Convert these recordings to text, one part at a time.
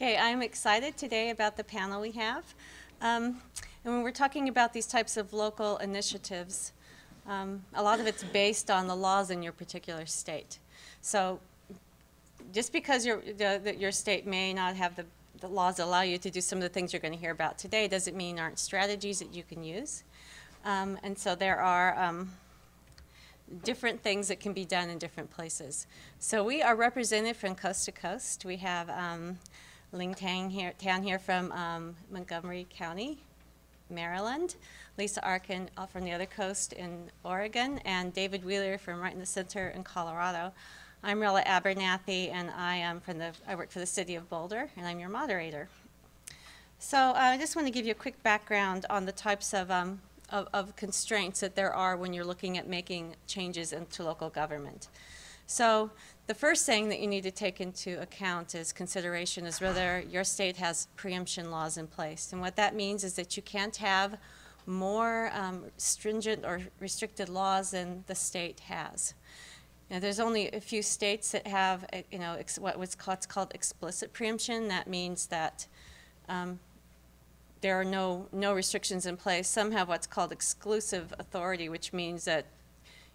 Okay, I'm excited today about the panel we have. And when we're talking about these types of local initiatives, a lot of it's based on the laws in your particular state. So just because your state may not have the laws that allow you to do some of the things you're going to hear about today doesn't mean aren't strategies that you can use. And so there are different things that can be done in different places. So we are represented from coast to coast. We have Ling here from Montgomery County, Maryland, Lisa Arkin from the other coast in Oregon, and David Wheeler from right in the center in Colorado. I'm Rella Abernathy, and I work for the city of Boulder, and I'm your moderator. So I just want to give you a quick background on the types of constraints that there are when you're looking at making changes into local government. So the first thing that you need to take into account is consideration is whether your state has preemption laws in place. And what that means is that you can't have more stringent or restricted laws than the state has. Now, there's only a few states that have, what's called explicit preemption. That means that there are no restrictions in place. Some have what's called exclusive authority, which means that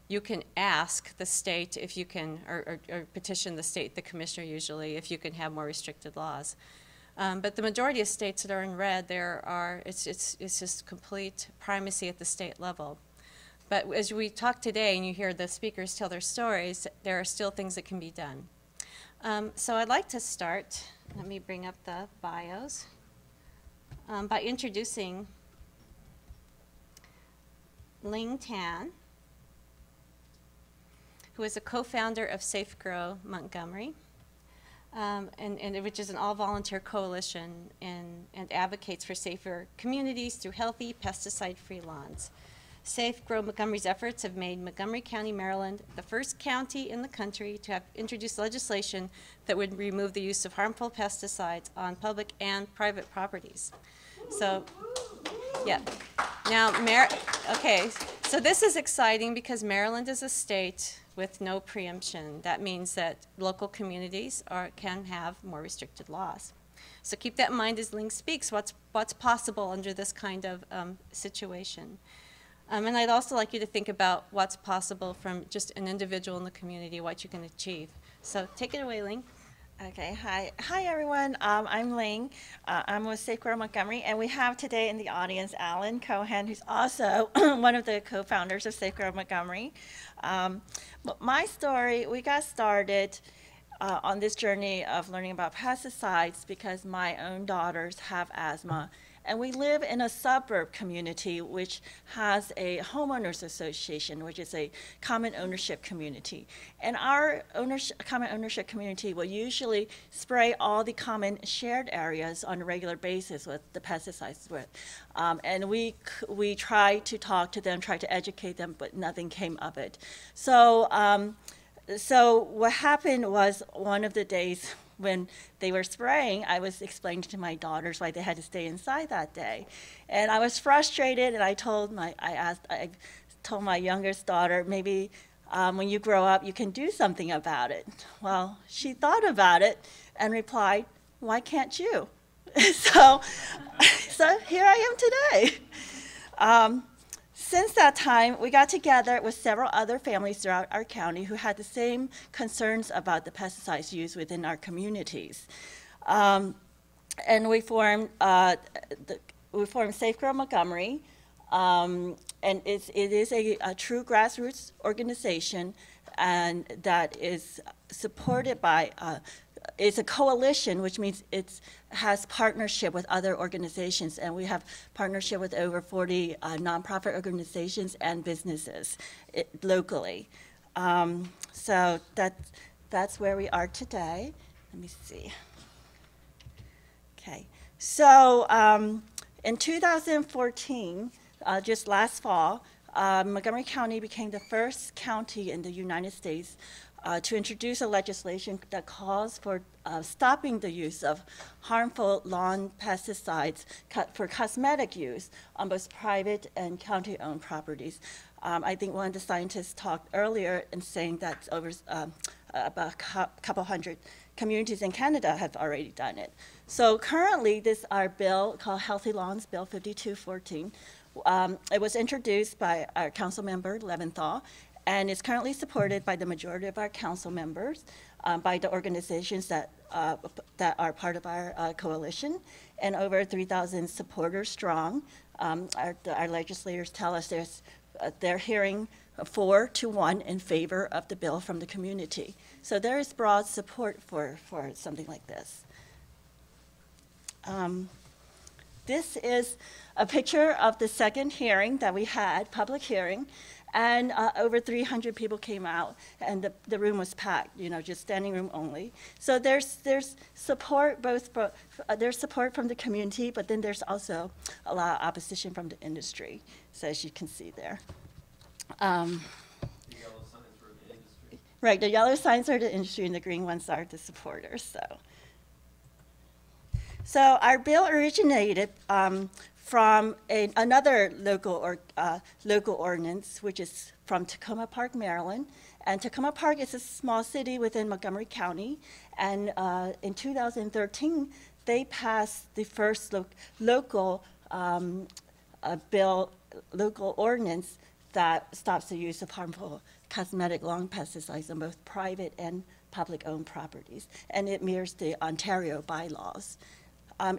you can ask the state if you can, or petition the state, the commissioner usually, if you can have more restricted laws. But the majority of states that are in red, it's just complete primacy at the state level. But as we talk today and you hear the speakers tell their stories, there are still things that can be done. So I'd like to start, let me bring up the bios, by introducing Ling, who is a co-founder of Safe Grow Montgomery, which is an all-volunteer coalition and advocates for safer communities through healthy, pesticide-free lawns. Safe Grow Montgomery's efforts have made Montgomery County, Maryland, the first county in the country to have introduced legislation that would remove the use of harmful pesticides on public and private properties. So, yeah. Now, okay, so this is exciting because Maryland is a state with no preemption. That means that local communities can have more restricted laws. So keep that in mind as Ling speaks, what's possible under this kind of situation. And I'd also like you to think about what's possible from just an individual in the community, what you can achieve. So take it away, Ling. Okay, hi everyone. I'm Ling. I'm with Safe Grow Montgomery, and we have today in the audience Alan Cohen, who's also one of the co-founders of Safe Grow Montgomery. My story, we got started on this journey of learning about pesticides because my own daughters have asthma. And we live in a suburb community which has a homeowners association, which is a common ownership community. And our common ownership community will usually spray all the common shared areas on a regular basis with the pesticides. And we try to talk to them, try to educate them, but nothing came of it. So what happened was one of the days when they were spraying, I was explaining to my daughters why they had to stay inside that day. And I was frustrated, and I told my youngest daughter, maybe when you grow up, you can do something about it. Well, she thought about it and replied, why can't you? so here I am today. Since that time, we got together with several other families throughout our county who had the same concerns about the pesticides used within our communities. And we formed Safe Grow Montgomery, and it is a true grassroots organization, and that is supported by it's a coalition, which means it has partnership with other organizations, and we have partnership with over 40 nonprofit organizations and businesses locally. So that's where we are today. Let me see. Okay, so in 2014, just last fall, Montgomery County became the first county in the United States to introduce a legislation that calls for stopping the use of harmful lawn pesticides for cosmetic use on both private and county-owned properties. I think one of the scientists talked earlier in saying that over about a couple hundred communities in Canada have already done it. So currently, our bill called Healthy Lawns, Bill 5214. It was introduced by our council member, Leventhal, and is currently supported by the majority of our council members, by the organizations that are part of our coalition, and over 3,000 supporters strong. Our legislators tell us they're hearing 4-1 in favor of the bill from the community. So there is broad support for something like this. This is a picture of the second hearing that we had, public hearing, and over 300 people came out, and the room was packed, just standing room only. So there's support there's support from the community, but then there's also a lot of opposition from the industry, so as you can see there. The yellow signs were the industry. Right, the yellow signs are the industry, and the green ones are the supporters. So our bill originated from another local ordinance, which is from Tacoma Park, Maryland. And Tacoma Park is a small city within Montgomery County. And in 2013, they passed the first local ordinance that stops the use of harmful cosmetic lawn pesticides on both private and public-owned properties. And it mirrors the Ontario bylaws.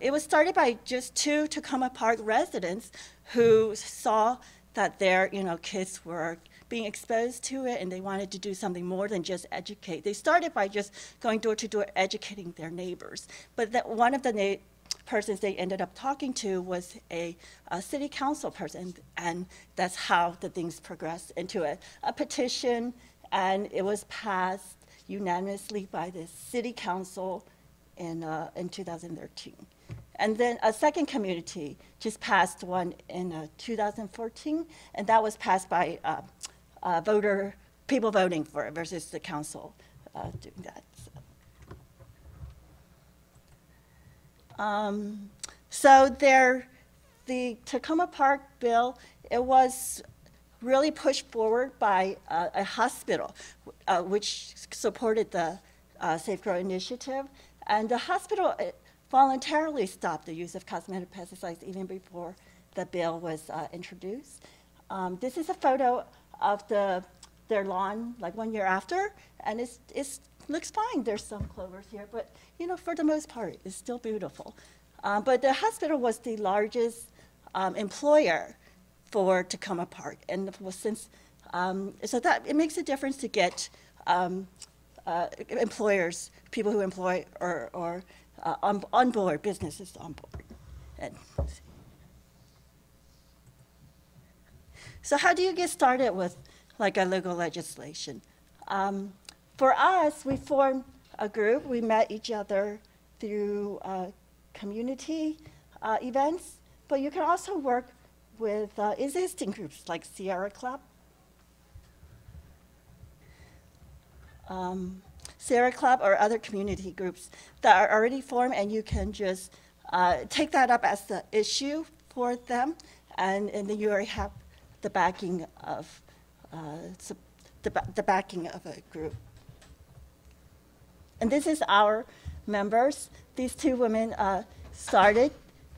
It was started by just 2 Tacoma Park residents who saw that their kids were being exposed to it, and they wanted to do something more than just educate. They started by just going door to door educating their neighbors. But one of the persons they ended up talking to was a city council person, and that's how the things progressed into a petition, and it was passed unanimously by the city council in 2013. And then a second community just passed one in 2014, and that was passed by people voting for it versus the council doing that. So the Tacoma Park bill, it was really pushed forward by a hospital, which supported the Safe Grow initiative. And the hospital voluntarily stopped the use of cosmetic pesticides even before the bill was introduced. This is a photo of their lawn, like 1 year after, and it looks fine. There's some clovers here, but for the most part, it's still beautiful. But the hospital was the largest employer for Tacoma Park, and so that it makes a difference to get employers, people who employ or on board, businesses on board. So how do you get started with like a local legislation? For us, we formed a group. We met each other through community events, but you can also work with existing groups like Sierra Club. Sierra Club or other community groups that are already formed, and you can just take that up as the issue for them, and then you already have the backing of the backing of a group. And this is our members. These 2 women started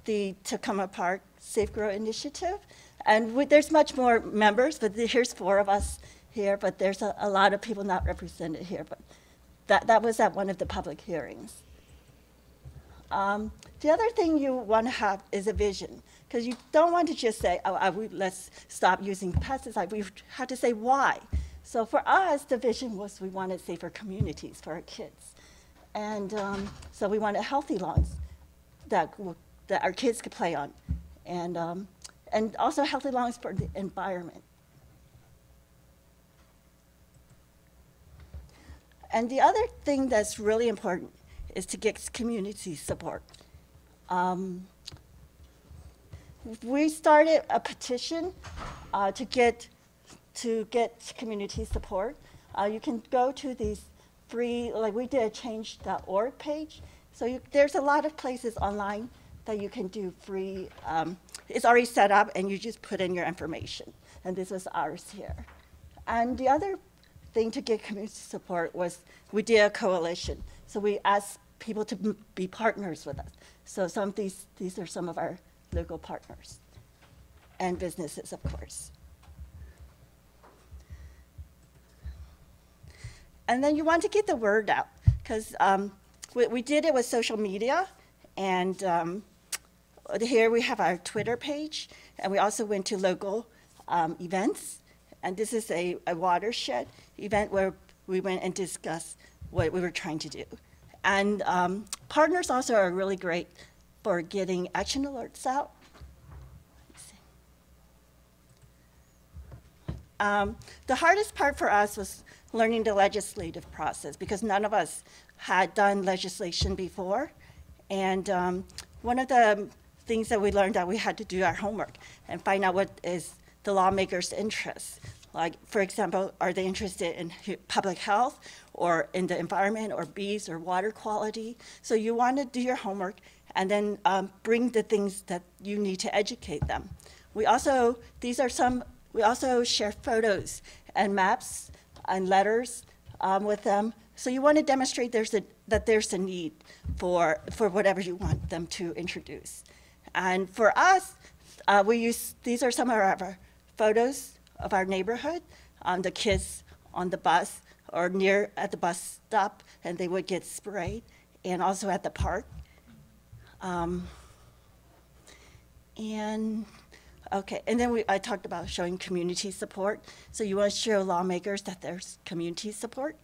the Tacoma Park Safe Grow Initiative, and there's much more members, but here's 4 of us here, but there's a lot of people not represented here, but that was at one of the public hearings. The other thing you want to have is a vision, because you don't want to just say, let's stop using pesticides. We have to say why. So for us, the vision was we wanted safer communities for our kids. And so we wanted healthy lawns that our kids could play on, and also healthy lawns for the environment. And the other thing that's really important is to get community support. We started a petition to get community support. You can go to these free, like we did a change.org page. So there's a lot of places online that you can do free. It's already set up, and you just put in your information. And this was ours here. And the other thing to get community support was we did a coalition. So we asked people to be partners with us. So some of these are some of our local partners and businesses, of course. And then you want to get the word out, because we did it with social media, and here we have our Twitter page, and we also went to local events, and this is a watershed event where we went and discussed what we were trying to do. And partners also are really great for getting action alerts out. The hardest part for us was learning the legislative process, because none of us had done legislation before. And one of the things that we learned, that we had to do our homework and find out what is the lawmakers' interests. Like, for example, are they interested in public health or in the environment or bees or water quality? So you want to do your homework and then bring the things that you need to educate them. We also share photos and maps and letters with them. So you want to demonstrate that there's a need for whatever you want them to introduce. And for us, these are some of our photos of our neighborhood, the kids on the bus or near at the bus stop, and they would get sprayed, and also at the park. Okay, and then I talked about showing community support. So you want to show lawmakers that there's community support.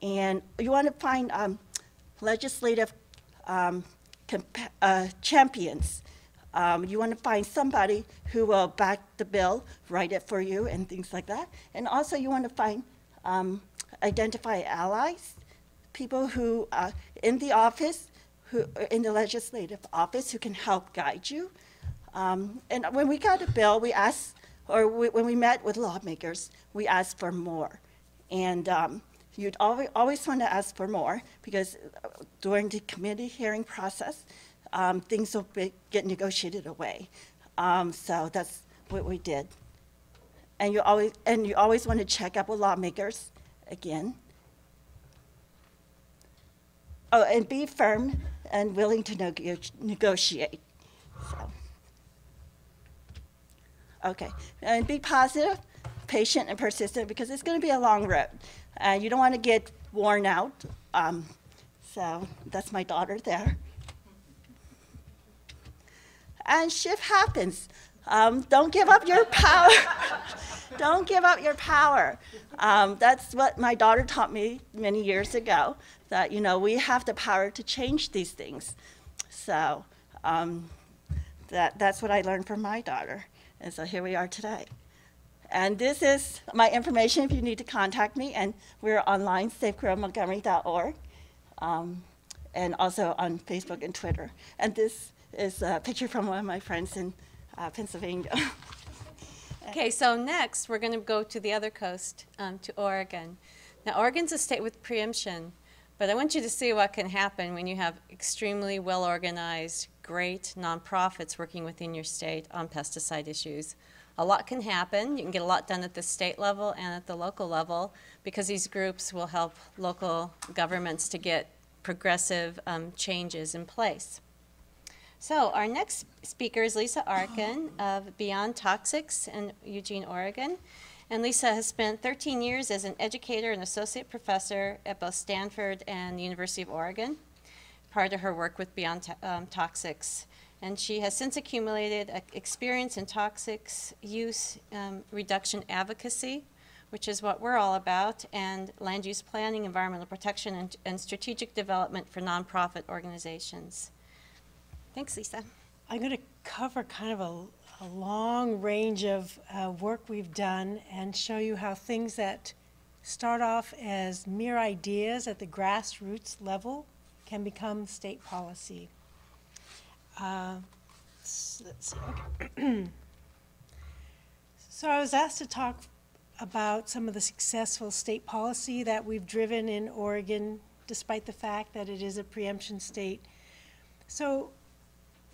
And you want to find legislative champions. You want to find somebody who will back the bill, write it for you, and things like that. And also you want to find, identify allies, people who in the office, in the legislative office, who can help guide you. And when we got a bill, we asked, when we met with lawmakers, we asked for more. And you'd always want to ask for more, because during the committee hearing process, things will get negotiated away. So that's what we did. And you always want to check up with lawmakers again. Oh, and be firm and willing to negotiate. So. Okay, and be positive, patient, and persistent, because it's going to be a long road. You don't want to get worn out. So that's my daughter there. And shift happens. Don't give up your power. Don't give up your power. That's what my daughter taught me many years ago, that, we have the power to change these things. So that's what I learned from my daughter. And so here we are today. And this is my information if you need to contact me. And we're online, safegrowmontgomery.org, and also on Facebook and Twitter. And this is a picture from one of my friends in Pennsylvania. Okay, so next we're going to go to the other coast, to Oregon. Now, Oregon's a state with preemption, but I want you to see what can happen when you have extremely well-organized, great nonprofits working within your state on pesticide issues. A lot can happen. You can get a lot done at the state level and at the local level, because these groups will help local governments to get progressive changes in place. So our next speaker is Lisa Arkin of Beyond Toxics in Eugene, Oregon. And Lisa has spent 13 years as an educator and associate professor at both Stanford and the University of Oregon, prior to her work with Beyond Toxics. And she has since accumulated experience in toxics use reduction advocacy, which is what we're all about, and land use planning, environmental protection, and strategic development for nonprofit organizations. Thanks, Lisa. I'm going to cover kind of a long range of work we've done and show you how things that start off as mere ideas at the grassroots level can become state policy. Let's see. Okay. So I was asked to talk about some of the successful state policy that we've driven in Oregon, despite the fact that it is a preemption state. So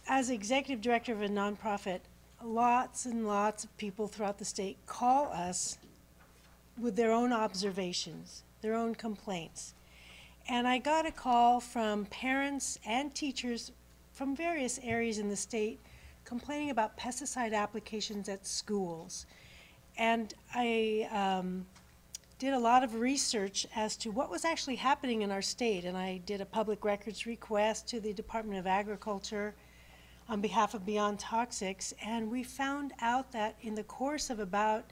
as executive director of a nonprofit, lots and lots of people throughout the state call us with their own observations, their own complaints. And I got a call from parents and teachers from various areas in the state complaining about pesticide applications at schools. And I did a lot of research as to what was actually happening in our state, and I did a public records request to the Department of Agriculture on behalf of Beyond Toxics, and we found out that in the course of about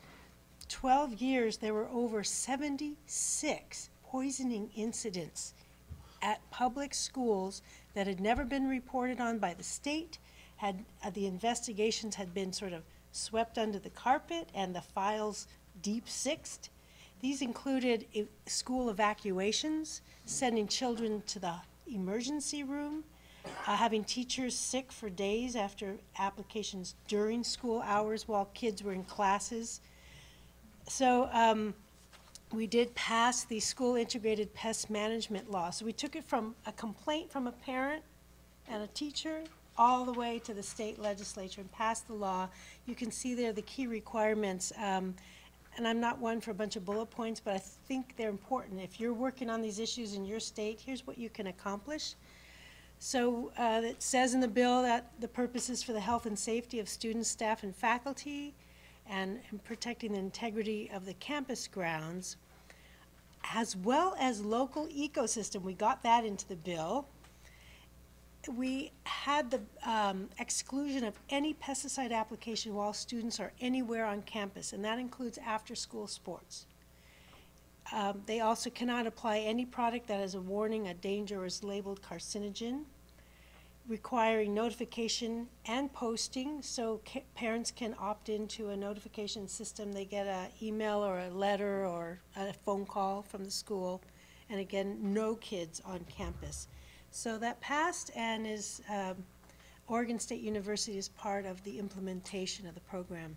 12 years, there were over 76 poisoning incidents at public schools that had never been reported on by the state. The investigations had been sort of swept under the carpet and the files deep-sixed. These included school evacuations, sending children to the emergency room, having teachers sick for days after applications during school hours while kids were in classes. So we did pass the school integrated pest management law. So we took it from a complaint from a parent and a teacher all the way to the state legislature and passed the law. You can see there the key requirements. And I'm not one for a bunch of bullet points, but I think they're important. If you're working on these issues in your state, here's what you can accomplish. So it says in the bill that the purpose is for the health and safety of students, staff, and faculty, and protecting the integrity of the campus grounds, as well as local ecosystem. We got that into the bill. We had the exclusion of any pesticide application while students are anywhere on campus, and that includes after-school sports. They also cannot apply any product that has a warning, a danger, or is labeled carcinogen, requiring notification and posting, so parents can opt into a notification system. They get an email or a letter or a phone call from the school, and again, no kids on campus. So that passed, and is Oregon State University is part of the implementation of the program.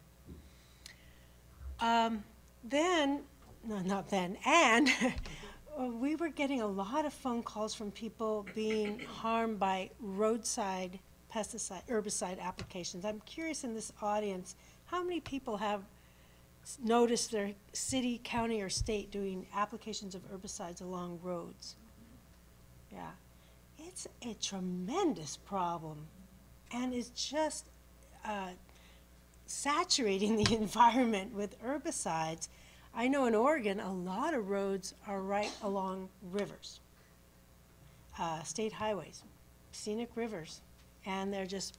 We were getting a lot of phone calls from people being harmed by roadside herbicide applications. I'm curious in this audience, how many people have noticed their city, county, or state doing applications of herbicides along roads? Yeah, it's a tremendous problem, and it's just saturating the environment with herbicides. I know in Oregon, a lot of roads are right along rivers, state highways, scenic rivers, and they're just,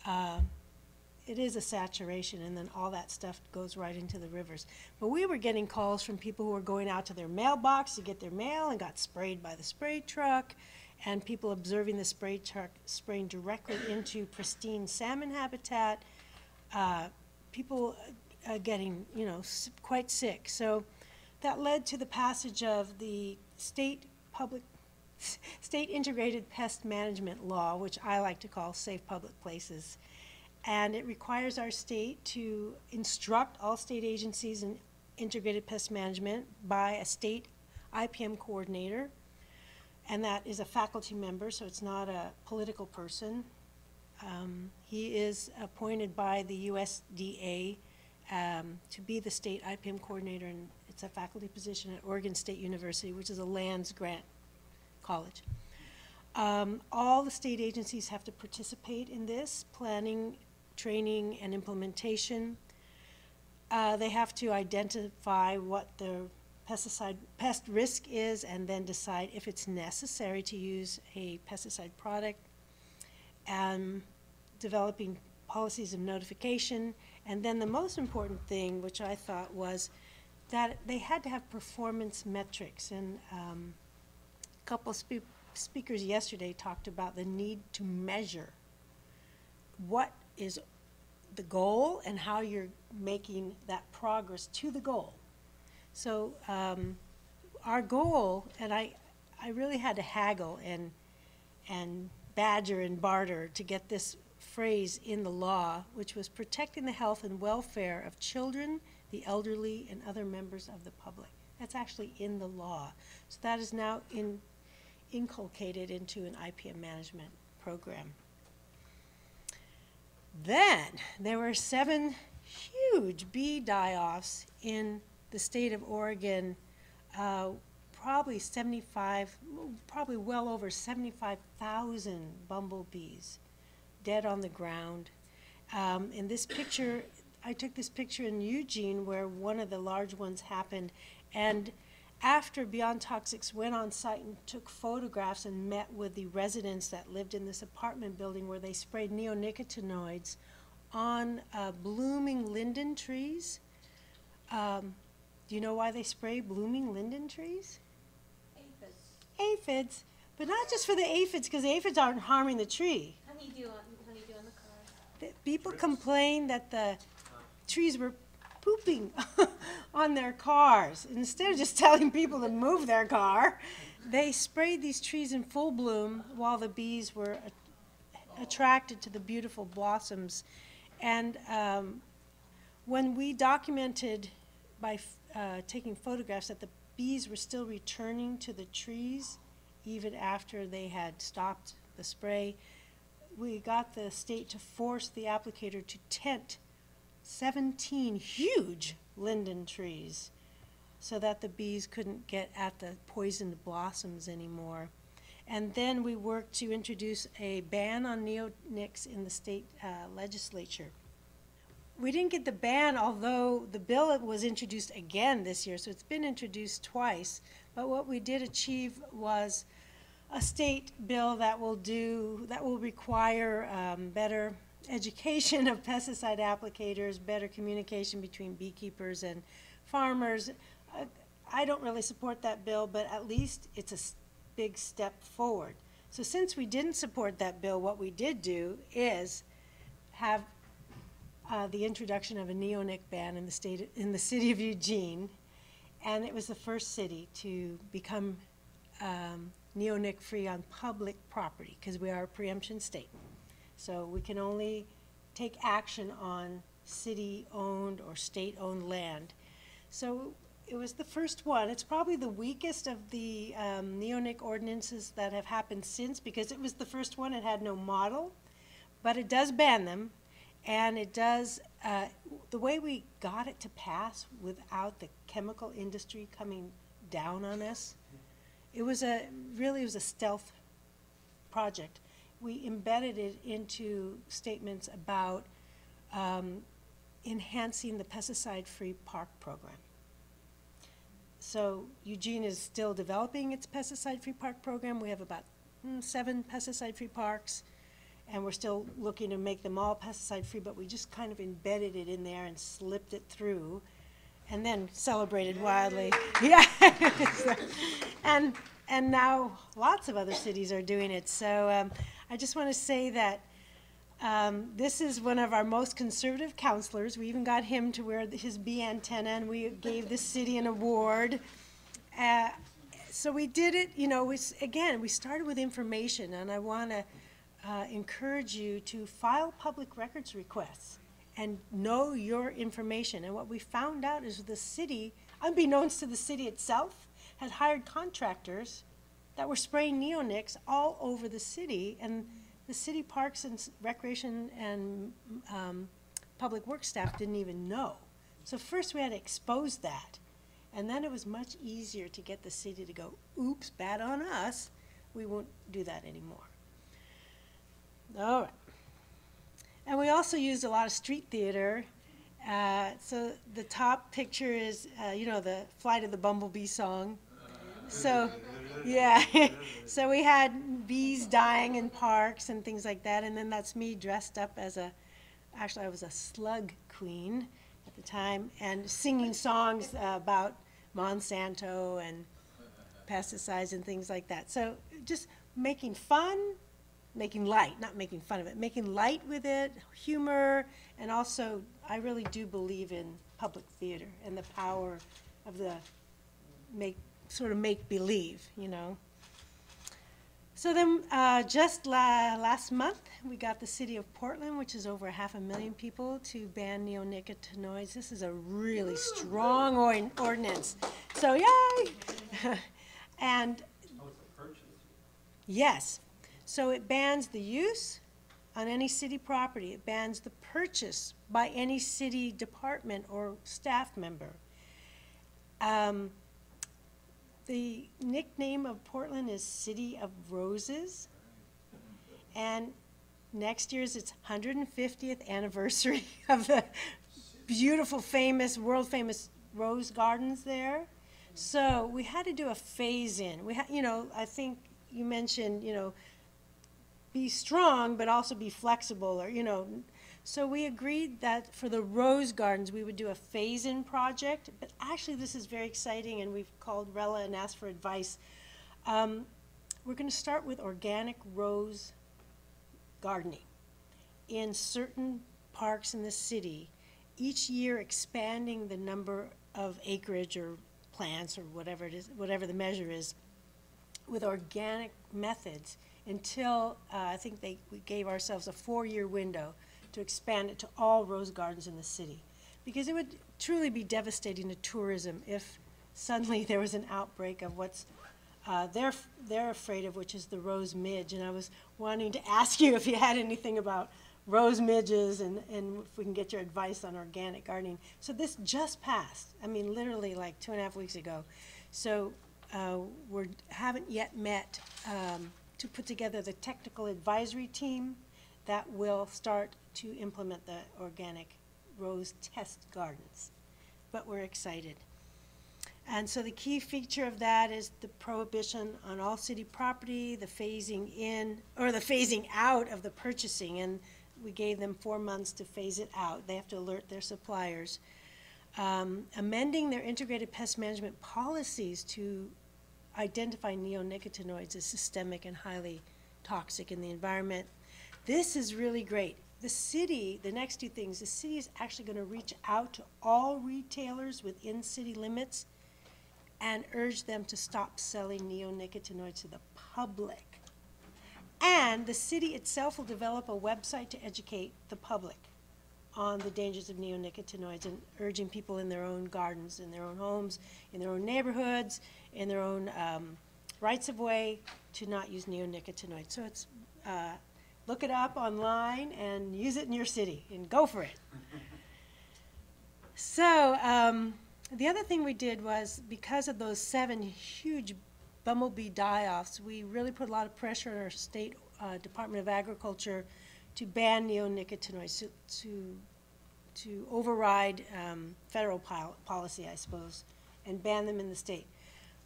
it is a saturation, and then all that stuff goes right into the rivers. But we were getting calls from people who were going out to their mailbox to get their mail and got sprayed by the spray truck, and people observing the spray truck spraying directly into pristine salmon habitat, people getting, quite sick. So that led to the passage of the state integrated pest management law, which I like to call Safe Public Places. And it requires our state to instruct all state agencies in integrated pest management by a state IPM coordinator. And that is a faculty member, so it's not a political person. He is appointed by the USDA to be the state IPM coordinator, and it's a faculty position at Oregon State University, which is a lands grant college. All the state agencies have to participate in this, planning, training, and implementation. They have to identify what the pest risk is and then decide if it's necessary to use a pesticide product, and developing policies of notification. And then the most important thing, which I thought, was that they had to have performance metrics. And a couple of speakers yesterday talked about the need to measure what is the goal and how you're making that progress to the goal. So our goal, and I really had to haggle and badger and barter to get this phrase in the law, which was protecting the health and welfare of children, the elderly, and other members of the public. That's actually in the law. So that is now inculcated into an IPM management program. Then there were 7 huge bee die-offs in the state of Oregon, probably well over 75,000 bumblebees dead on the ground. In this picture, I took this picture in Eugene where one of the large ones happened, and after Beyond Toxics went on site and took photographs and met with the residents that lived in this apartment building where they sprayed neonicotinoids on blooming linden trees. Do you know why they spray blooming linden trees? Aphids. But not just for the aphids, because the aphids aren't harming the tree. Honeydew on the cars. People complained that the trees were pooping on their cars. Instead of just telling people to move their car, they sprayed these trees in full bloom while the bees were attracted to the beautiful blossoms. And when we documented by taking photographs that the bees were still returning to the trees even after they had stopped the spray, we got the state to force the applicator to tent 17 huge linden trees so that the bees couldn't get at the poisoned blossoms anymore. And then we worked to introduce a ban on neonics in the state legislature. We didn't get the ban, although the bill was introduced again this year, so it's been introduced twice. But what we did achieve was a state bill that will require better education of pesticide applicators, better communication between beekeepers and farmers. I don't really support that bill, but at least it's a big step forward. So since we didn't support that bill, what we did do is have the introduction of a neonic ban in the city of Eugene, and it was the first city to become neonic free on public property because we are a preemption state. So we can only take action on city-owned or state-owned land. So it was the first one. It's probably the weakest of the neonic ordinances that have happened since because it was the first one. It had no model, but it does ban them. And it does, the way we got it to pass without the chemical industry coming down on us, it was really a stealth project. We embedded it into statements about enhancing the pesticide-free park program. So Eugene is still developing its pesticide-free park program. We have about 7 pesticide-free parks, and we're still looking to make them all pesticide-free, but we just kind of embedded it in there and slipped it through, and then celebrated wildly. Yeah. And now lots of other cities are doing it. So I just want to say that this is one of our most conservative counselors. We even got him to wear his bee antenna, and we gave this city an award. So we did it, you know, we started with information, and I want to encourage you to file public records requests and know your information. And what we found out is the city, unbeknownst to the city itself, had hired contractors that were spraying neonics all over the city, and the city parks and recreation and public works staff didn't even know. So first we had to expose that, and then it was much easier to get the city to go, oops, bad on us, we won't do that anymore. All right. And we also used a lot of street theater. So the top picture is, you know, the Flight of the Bumblebee song. So, yeah. So we had bees dying in parks and things like that. And then that's me dressed up as actually I was a slug queen at the time, and singing songs about Monsanto and pesticides and things like that. So just making fun, making light, not making fun of it, making light with it, humor, and also I really do believe in public theater and the power of the make-believe, you know. So then just last month, we got the city of Portland, which is over 500,000 people, to ban neonicotinoids. This is a really strong ordinance. So yay! And Oh, it's a purchase. yes. So it bans the use on any city property. It bans the purchase by any city department or staff member. The nickname of Portland is City of Roses. And next year is its 150th anniversary of the beautiful, famous, world-famous rose gardens there. So we had to do a phase-in. I think you mentioned, be strong, but also be flexible, or, So we agreed that for the rose gardens, we would do a phase-in project. But actually, this is very exciting, and we've called Rella and asked for advice. We're going to start with organic rose gardening in certain parks in the city, each year expanding the number of acreage or plants or whatever it is, whatever the measure is, with organic methods until I think we gave ourselves a 4-year window to expand it to all rose gardens in the city. Because it would truly be devastating to tourism if suddenly there was an outbreak of what's they're afraid of, which is the rose midge. And I was wanting to ask you if you had anything about rose midges and if we can get your advice on organic gardening. So this just passed, literally like 2.5 weeks ago. So we haven't yet met to put together the technical advisory team that will start to implement the organic rose test gardens. But we're excited. And so the key feature of that is the prohibition on all city property, the phasing in, or the phasing out of the purchasing. And we gave them 4 months to phase it out. They have to alert their suppliers. Amending their integrated pest management policies to identify neonicotinoids as systemic and highly toxic in the environment. This is really great. The city, the next 2 things, the city is actually going to reach out to all retailers within city limits and urge them to stop selling neonicotinoids to the public. And the city itself will develop a website to educate the public on the dangers of neonicotinoids and urging people in their own gardens, in their own homes, in their own neighborhoods, in their own rights of way to not use neonicotinoids. So it's look it up online and use it in your city and go for it. So the other thing we did was, because of those 7 huge bumblebee die-offs, we really put a lot of pressure on our state Department of Agriculture to ban neonicotinoids, to override federal policy, I suppose, and ban them in the state.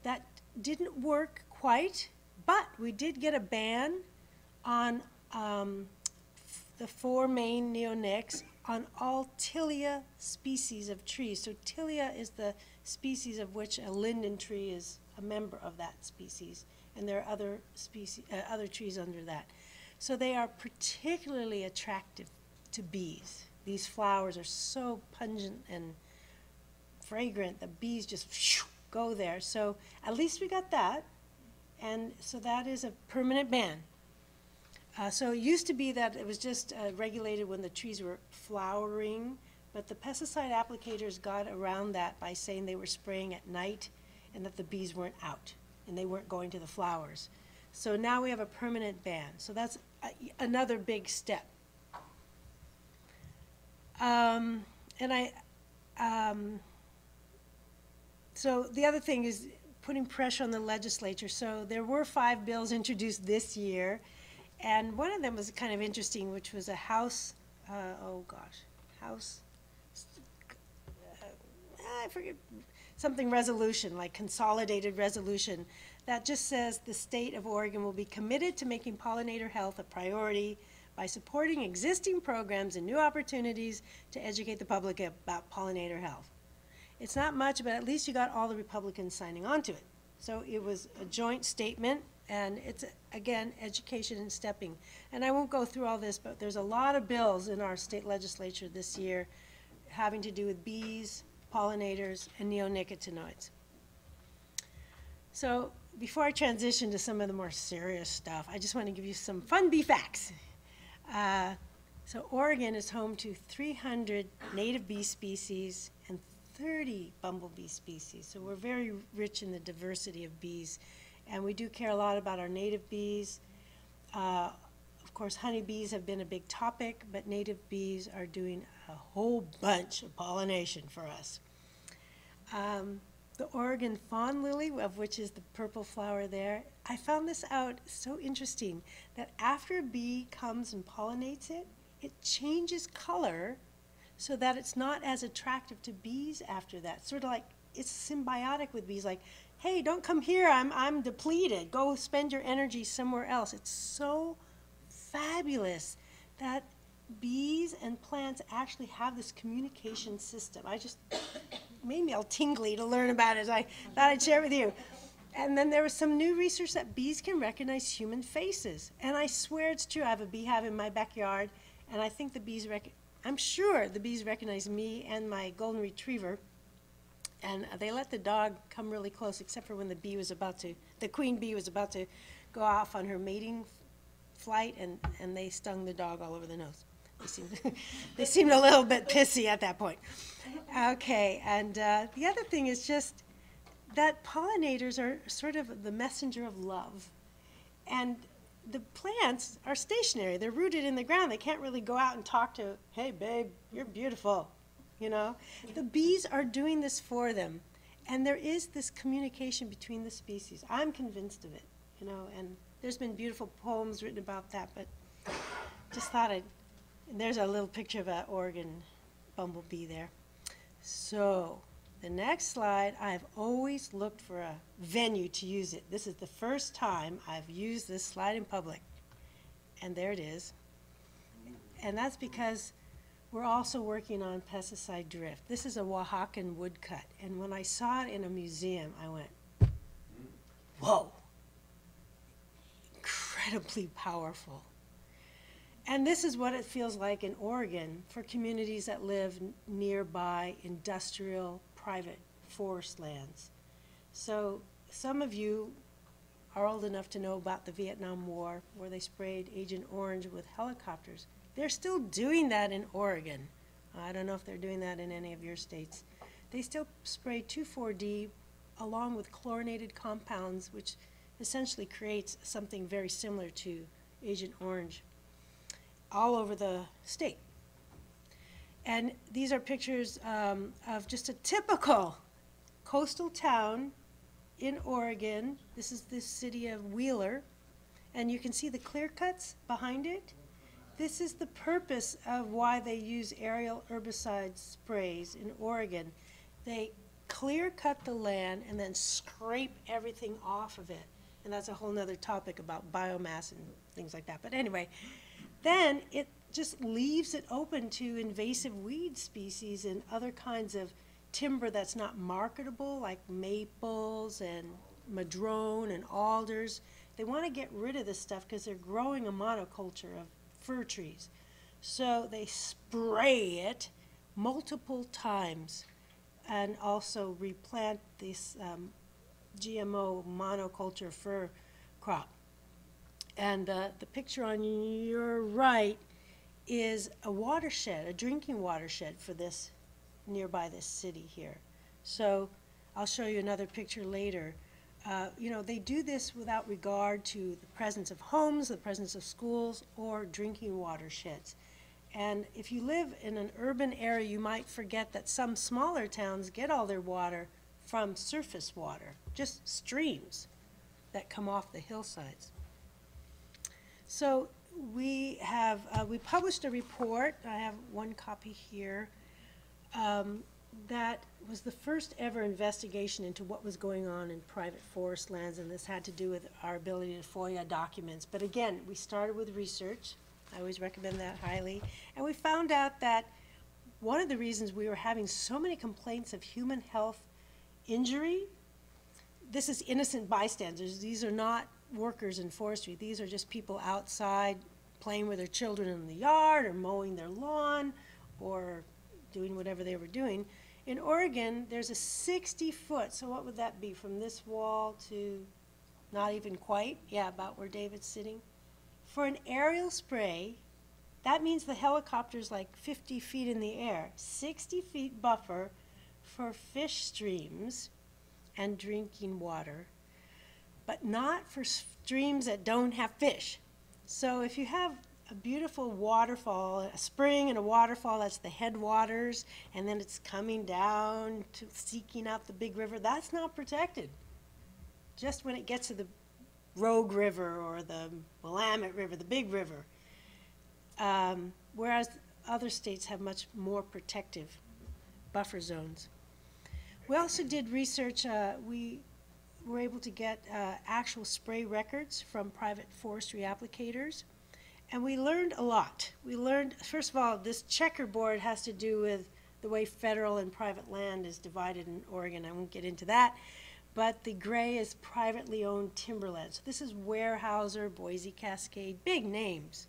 That didn't work quite, but we did get a ban on the 4 main neonics on all tilia species of trees. So tilia is the species of which a linden tree is a member of that species, and there are other species, other trees under that. So they are particularly attractive to bees. These flowers are so pungent and fragrant, the bees just go there. So at least we got that, and so that is a permanent ban. So it used to be that it was just regulated when the trees were flowering, but the pesticide applicators got around that by saying they were spraying at night and that the bees weren't out and they weren't going to the flowers. So now we have a permanent ban. So that's another big step. So the other thing is putting pressure on the legislature. So there were 5 bills introduced this year. And one of them was kind of interesting, which was a House, I forget, something resolution, like consolidated resolution, that just says the state of Oregon will be committed to making pollinator health a priority by supporting existing programs and new opportunities to educate the public about pollinator health. It's not much, but at least you got all the Republicans signing on to it. So it was a joint statement. And it's, again, education and stepping. And I won't go through all this, but there's a lot of bills in our state legislature this year having to do with bees, pollinators, and neonicotinoids. So before I transition to some of the more serious stuff, I just want to give you some fun bee facts. So Oregon is home to 300 native bee species and 30 bumblebee species. So we're very rich in the diversity of bees. And we do care a lot about our native bees. Of course, honeybees have been a big topic, but native bees are doing a whole bunch of pollination for us. the Oregon fawn lily, of which is the purple flower there. I found this out so interesting, that after a bee comes and pollinates it, it changes color so that it's not as attractive to bees after that. Sort of like it's symbiotic with bees, like, hey, don't come here, I'm depleted. Go spend your energy somewhere else. It's so fabulous that bees and plants actually have this communication system. Made me all tingly to learn about it. I thought I'd share it with you. And then there was some new research that bees can recognize human faces. And I swear it's true. I have a beehive in my backyard, and I think the bees I'm sure the bees recognize me and my golden retriever. And they let the dog come really close, except for when the queen bee was about to go off on her mating flight, and they stung the dog all over the nose. They seemed a little bit pissy at that point. Okay, and the other thing is just that pollinators are sort of the messenger of love. And the plants are stationary. They're rooted in the ground. They can't really go out and talk to, hey, babe, you're beautiful, you know. The bees are doing this for them. And there is this communication between the species. I'm convinced of it, you know, and there's been beautiful poems written about that, but just thought and there's a little picture of an Oregon bumblebee there. So the next slide, I've always looked for a venue to use it. This is the first time I've used this slide in public. And there it is. And that's because we're also working on pesticide drift. This is a Oaxacan woodcut. And when I saw it in a museum, I went, whoa, incredibly powerful. And this is what it feels like in Oregon for communities that live nearby industrial private forest lands. So some of you are old enough to know about the Vietnam War, where they sprayed Agent Orange with helicopters. They're still doing that in Oregon. I don't know if they're doing that in any of your states. They still spray 2,4-D along with chlorinated compounds, which essentially creates something very similar to Agent Orange, all over the state. And these are pictures of just a typical coastal town in Oregon. This is the city of Wheeler. And you can see the clear cuts behind it. This is the purpose of why they use aerial herbicide sprays in Oregon. They clear cut the land and then scrape everything off of it. And that's a whole nother topic about biomass and things like that. But anyway, then it just leaves it open to invasive weed species and other kinds of timber that's not marketable, like maples and madrone and alders. They want to get rid of this stuff because they're growing a monoculture of fir trees. So they spray it multiple times and also replant this GMO monoculture fir crop. And the picture on your right is a watershed, a drinking watershed for this, nearby this city here. So I'll show you another picture later. You know, they do this without regard to the presence of homes, the presence of schools, or drinking watersheds. And if you live in an urban area, you might forget that some smaller towns get all their water from surface water, just streams that come off the hillsides. So we have, we published a report, I have one copy here, that was the first ever investigation into what was going on in private forest lands, and this had to do with our ability to FOIA documents. But again, we started with research. I always recommend that highly. And we found out that one of the reasons we were having so many complaints of human health injury, this is innocent bystanders. These are not workers in forestry. These are just people outside playing with their children in the yard or mowing their lawn or doing whatever they were doing. In Oregon, there's a 60-foot, so what would that be, from this wall to not even quite, yeah, about where David's sitting. For an aerial spray, that means the helicopter's like 50 feet in the air, 60 feet buffer for fish streams and drinking water, but not for streams that don't have fish. So if you have a beautiful waterfall, a spring and a waterfall, that's the headwaters, and then it's coming down to seeking out the big river. That's not protected. Just when it gets to the Rogue River or the Willamette River, the big river. Whereas other states have much more protective buffer zones. We also did research. We were able to get actual spray records from private forestry applicators, and we learned a lot. We learned, first of all, this checkerboard has to do with the way federal and private land is divided in Oregon. I won't get into that, but the gray is privately owned timberland. So this is Weyerhaeuser, Boise Cascade, big names.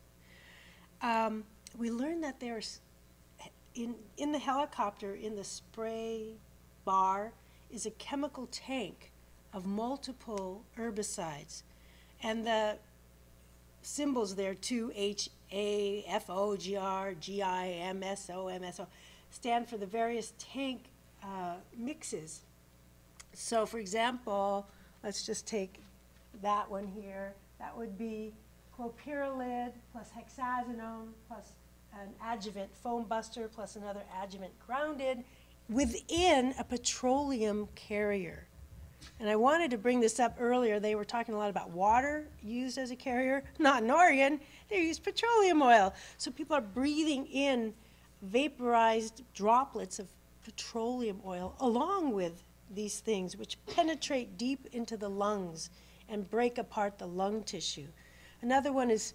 We learned that there's, in the helicopter, in the spray bar, is a chemical tank of multiple herbicides. And the symbols there, 2HAFOGR, GIMSO, stand for the various tank mixes. So for example, let's just take that one here. That would be clopyralid plus hexazinone plus an adjuvant foam buster plus another adjuvant grounded within a petroleum carrier. And I wanted to bring this up earlier. They were talking a lot about water used as a carrier. Not in Oregon. They use petroleum oil. So people are breathing in vaporized droplets of petroleum oil along with these things, which penetrate deep into the lungs and break apart the lung tissue. Another one is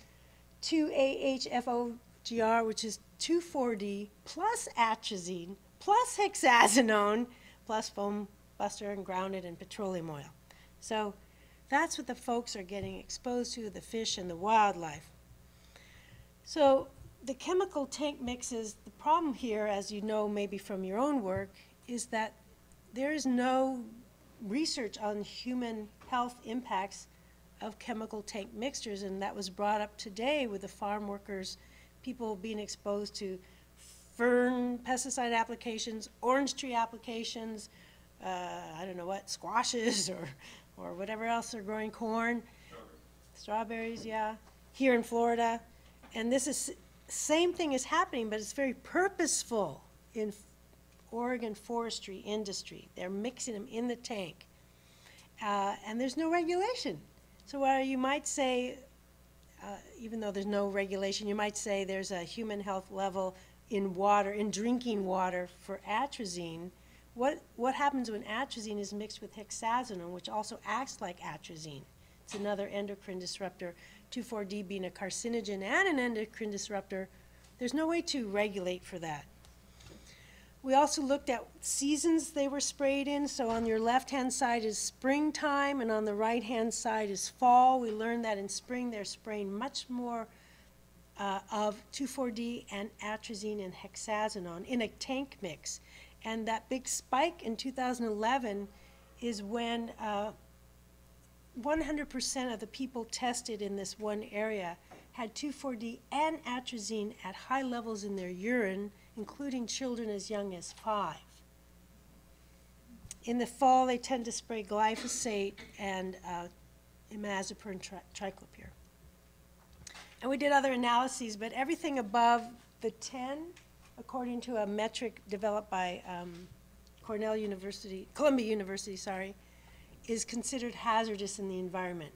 2-AHFOGR, which is 2,4-D plus atrazine plus hexazinone plus foam buster and grounded and petroleum oil. So that's what the folks are getting exposed to, the fish and the wildlife. So the chemical tank mixes, the problem here, as you know maybe from your own work, is that there is no research on human health impacts of chemical tank mixtures, and that was brought up today with the farm workers, people being exposed to fern pesticide applications, orange tree applications, I don't know what, squashes or whatever else they're growing, corn, strawberries, yeah, here in Florida. And this is, same thing is happening, but it's very purposeful in Oregon forestry industry. They're mixing them in the tank. And there's no regulation. So while you might say, even though there's no regulation, you might say there's a human health level in water, in drinking water for atrazine. What happens when atrazine is mixed with hexazinone, which also acts like atrazine? It's another endocrine disruptor, 2,4-D being a carcinogen and an endocrine disruptor. There's no way to regulate for that. We also looked at seasons they were sprayed in. So on your left-hand side is springtime, and on the right-hand side is fall. We learned that in spring they're spraying much more of 2,4-D and atrazine and hexazinone in a tank mix. And that big spike in 2011 is when 100% of the people tested in this one area had 2,4-D and atrazine at high levels in their urine, including children as young as 5. In the fall, they tend to spray glyphosate and imazapyr triclopyr. And we did other analyses, but everything above the 10, according to a metric developed by Columbia University, is considered hazardous in the environment.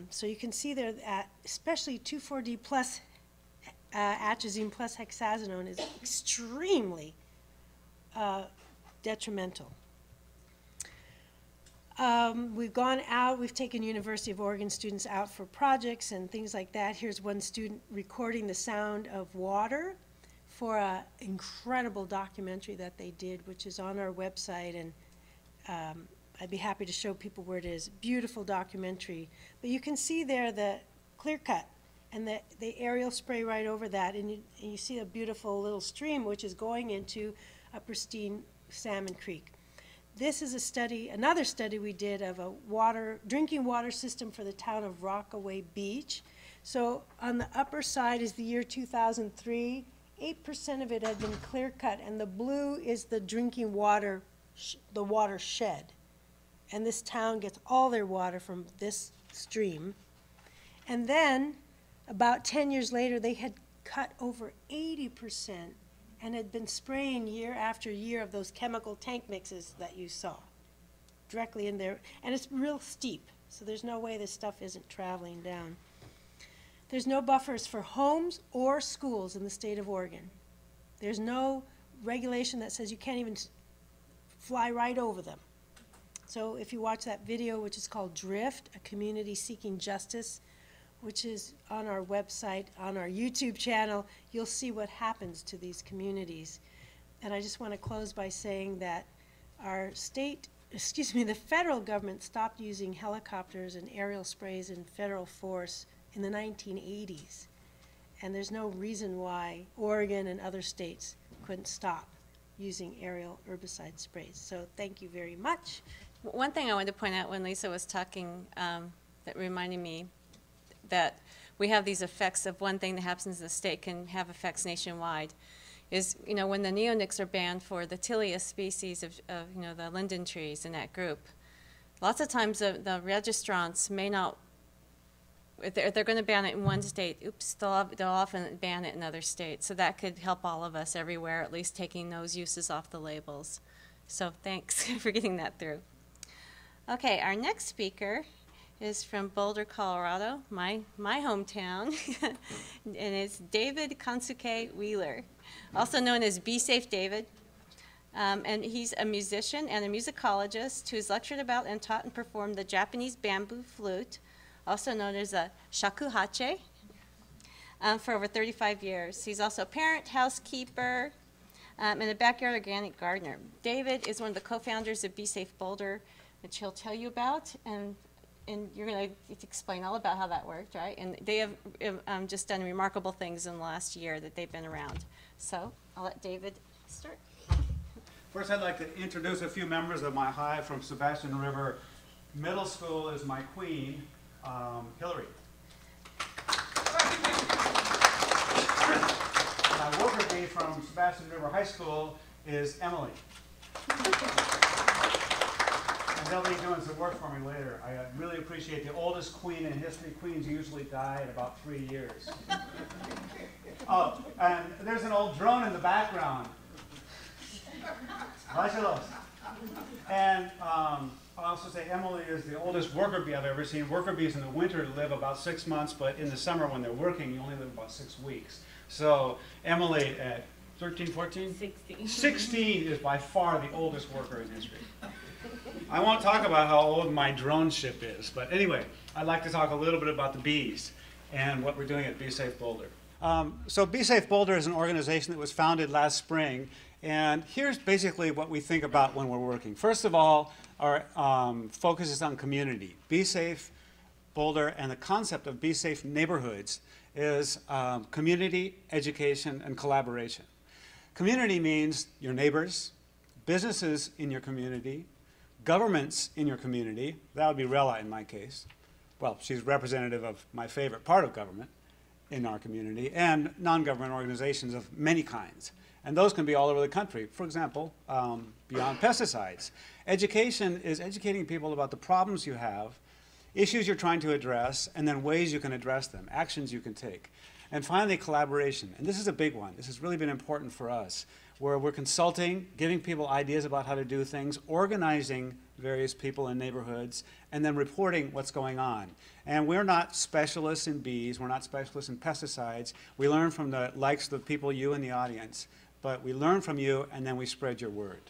So you can see there that especially 2,4-D plus atrazine plus hexazinone is extremely detrimental. We've gone out, we've taken University of Oregon students out for projects and things like that. Here's one student recording the sound of water for an incredible documentary that they did, which is on our website, and I'd be happy to show people where it is. Beautiful documentary. But you can see there the clear cut and the aerial spray right over that, and you see a beautiful little stream which is going into a pristine salmon creek. This is a study, another study we did of a drinking water system for the town of Rockaway Beach. So on the upper side is the year 2003. 8% of it had been clear cut, and the blue is the drinking water, the watershed. And this town gets all their water from this stream. And then About 10 years later, they had cut over 80% and had been spraying year after year of those chemical tank mixes that you saw directly in there. And it's real steep, so there's no way this stuff isn't traveling down. There's no buffers for homes or schools in the state of Oregon. There's no regulation that says you can't even fly right over them. So if you watch that video, which is called Drift, A Community Seeking Justice, which is on our website, on our YouTube channel, you'll see what happens to these communities. And I just want to close by saying that our the federal government stopped using helicopters and aerial sprays in federal force in the 1980s. And there's no reason why Oregon and other states couldn't stop using aerial herbicide sprays. So thank you very much. One thing I wanted to point out when Lisa was talking that reminded me that we have these effects of one thing that happens in the state can have effects nationwide is, you know, when the neonics are banned for the Tilia species of you know, the linden trees in that group, lots of times the registrants may not, if they're going to ban it in one state, oops, they'll often ban it in other states. So that could help all of us everywhere, at least taking those uses off the labels. So thanks for getting that through. Okay, our next speaker is from Boulder, Colorado, my hometown, and it's David Kansuke Wheeler, also known as Be Safe David. And he's a musician and a musicologist who's lectured about and taught and performed the Japanese bamboo flute, also known as a shakuhachi, for over 35 years. He's also a parent, housekeeper, and a backyard organic gardener. David is one of the co-founders of Be Safe Boulder, which he'll tell you about, and you're going to explain all about how that worked, right? And they have just done remarkable things in the last year that they've been around. So I'll let David start. First, I'd like to introduce a few members of my hive from Sebastian River Middle School. Is my queen, Hillary. My worker bee from Sebastian River High School is Emily. And they'll be doing some work for me later. I really appreciate the oldest queen in history. Queens usually die at about 3 years. Oh, and there's an old drone in the background. And I'll also say Emily is the oldest worker bee I've ever seen. Worker bees in the winter live about 6 months, but in the summer when they're working, you only live about 6 weeks. So Emily at 13, 14? 16. 16 is by far the oldest worker in history. I won't talk about how old my drone ship is, but anyway, I'd like to talk a little bit about the bees and what we're doing at Be Safe Boulder. So Be Safe Boulder is an organization that was founded last spring, and here's basically what we think about when we're working. First of all, our focus is on community. Be Safe Boulder and the concept of Be Safe neighborhoods is community, education, and collaboration. Community means your neighbors, businesses in your community, governments in your community. That would be Rella in my case. Well, she's representative of my favorite part of government in our community, and non-government organizations of many kinds. And those can be all over the country. For example, beyond pesticides. Education is educating people about the problems you have, issues you're trying to address, and then ways you can address them, actions you can take. And finally, collaboration. And this is a big one. This has really been important for us, where we're consulting, giving people ideas about how to do things, organizing various people in neighborhoods, and then reporting what's going on. And we're not specialists in bees. We're not specialists in pesticides. We learn from the likes of the people, you in the audience. But we learn from you, and then we spread your word.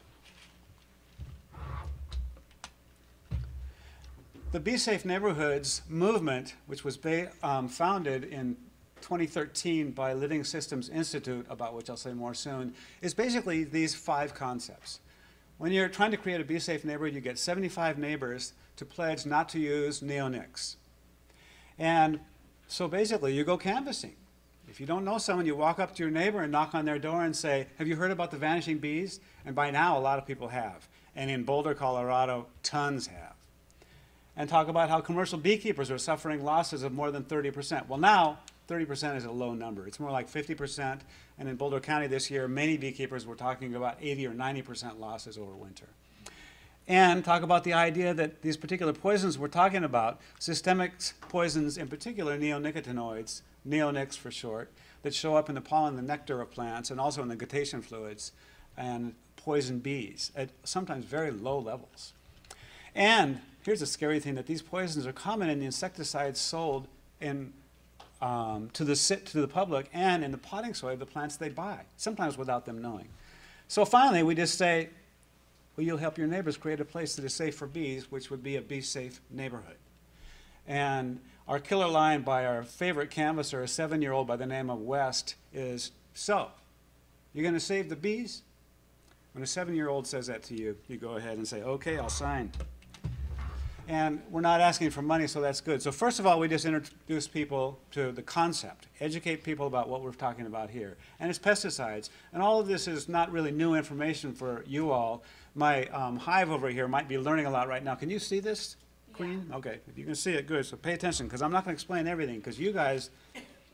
The Be Safe Neighborhoods movement, which was founded in 2013 by Living Systems Institute, about which I'll say more soon, is basically these 5 concepts. When you're trying to create a Be Safe neighborhood, you get 75 neighbors to pledge not to use neonics. And so basically, you go canvassing. If you don't know someone, you walk up to your neighbor and knock on their door and say, have you heard about the vanishing bees? And by now, a lot of people have. And in Boulder, Colorado, tons have. And talk about how commercial beekeepers are suffering losses of more than 30%. Well, now, 30% is a low number. It's more like 50%. And in Boulder County this year, many beekeepers were talking about 80 or 90% losses over winter. and talk about the idea that these particular poisons we're talking about, systemic poisons in particular, neonicotinoids, neonics for short, that show up in the pollen, the nectar of plants, and also in the guttation fluids, and poison bees at sometimes very low levels. And here's a scary thing, that these poisons are common in the insecticides sold in, to the public and in the potting soil of the plants they buy, sometimes without them knowing. So finally, we just say, well, you'll help your neighbors create a place that is safe for bees, which would be a bee-safe neighborhood. And our killer line by our favorite canvasser, a 7-year-old by the name of West, is, so, you're going to save the bees? When a 7-year-old says that to you, you go ahead and say, okay, I'll sign. And we're not asking for money, so that's good. So first of all, we just introduce people to the concept, educate people about what we're talking about here. And it's pesticides. And all of this is not really new information for you all. My hive over here might be learning a lot right now. Can you see this, Queen? Yeah. Okay, if you can see it, good. So pay attention, because I'm not going to explain everything, because you guys,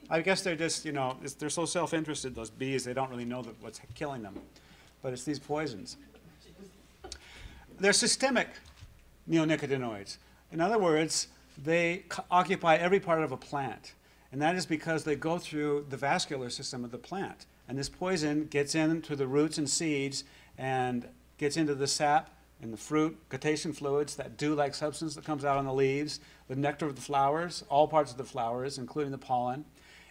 I guess they're just, you know, they're so self-interested, those bees, they don't really know what's killing them. But it's these poisons. They're systemic neonicotinoids. In other words, they occupy every part of a plant. And that is because they go through the vascular system of the plant. And this poison gets into the roots and seeds and gets into the sap and the fruit, guttation fluids, that dew-like substance that comes out on the leaves, the nectar of the flowers, all parts of the flowers, including the pollen.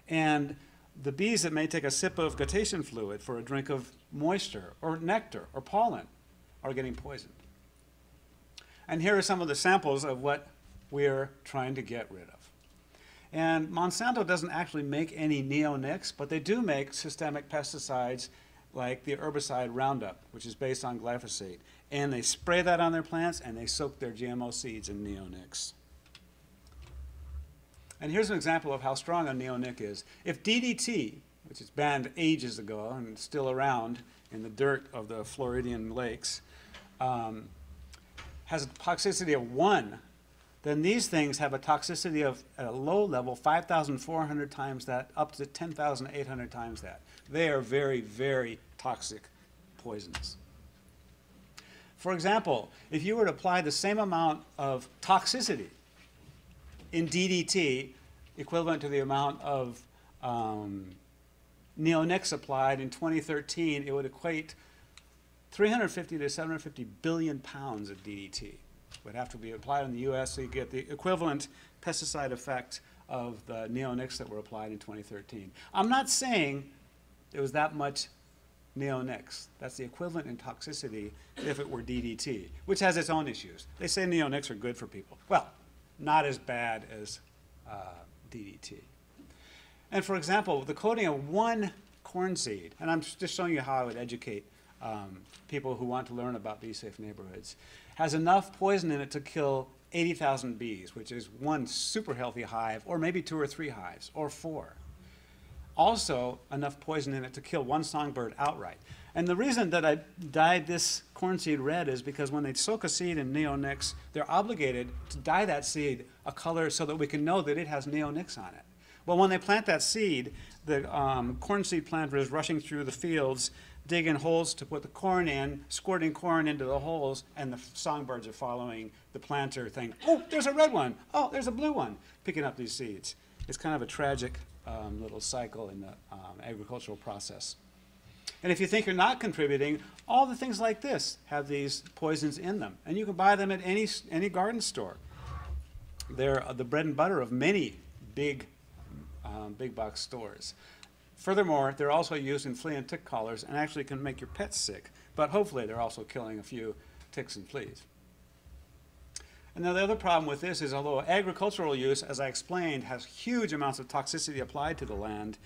And the bees that may take a sip of guttation fluid for a drink of moisture or nectar or pollen are getting poisoned. And here are some of the samples of what we're trying to get rid of. And Monsanto doesn't actually make any neonics, but they do make systemic pesticides like the herbicide Roundup, which is based on glyphosate. And they spray that on their plants, and they soak their GMO seeds in neonics. And here's an example of how strong a neonic is. If DDT, which is banned ages ago and still around in the dirt of the Floridian lakes, has a toxicity of 1, then these things have a toxicity of, at a low level, 5,400 times that, up to 10,800 times that. They are very, very toxic poisons. For example, if you were to apply the same amount of toxicity in DDT, equivalent to the amount of neonics applied in 2013, it would equate 350 to 750 billion pounds of DDT would have to be applied in the U.S. so you get the equivalent pesticide effect of the neonics that were applied in 2013. I'm not saying it was that much neonics. That's the equivalent in toxicity if it were DDT, which has its own issues. They say neonics are good for people. Well, not as bad as DDT. And for example, the coating of 1 corn seed, and I'm just showing you how I would educate people who want to learn about bee-safe neighborhoods, has enough poison in it to kill 80,000 bees, which is 1 super healthy hive, or maybe 2 or 3 hives, or 4. Also, enough poison in it to kill 1 songbird outright. And the reason that I dyed this corn seed red is because when they soak a seed in neonics, they're obligated to dye that seed a color so that we can know that it has neonics on it. Well, when they plant that seed, the corn seed planter is rushing through the fields, digging holes to put the corn in, squirting corn into the holes, and the songbirds are following the planter thinking, oh, there's a red one, oh, there's a blue one, picking up these seeds. It's kind of a tragic little cycle in the agricultural process. And if you think you're not contributing, all the things like this have these poisons in them. And you can buy them at any garden store. They're the bread and butter of many big box stores. Furthermore, they're also used in flea and tick collars and actually can make your pets sick. But hopefully they're also killing a few ticks and fleas. And now the other problem with this is, although agricultural use, as I explained, has huge amounts of toxicity applied to the land,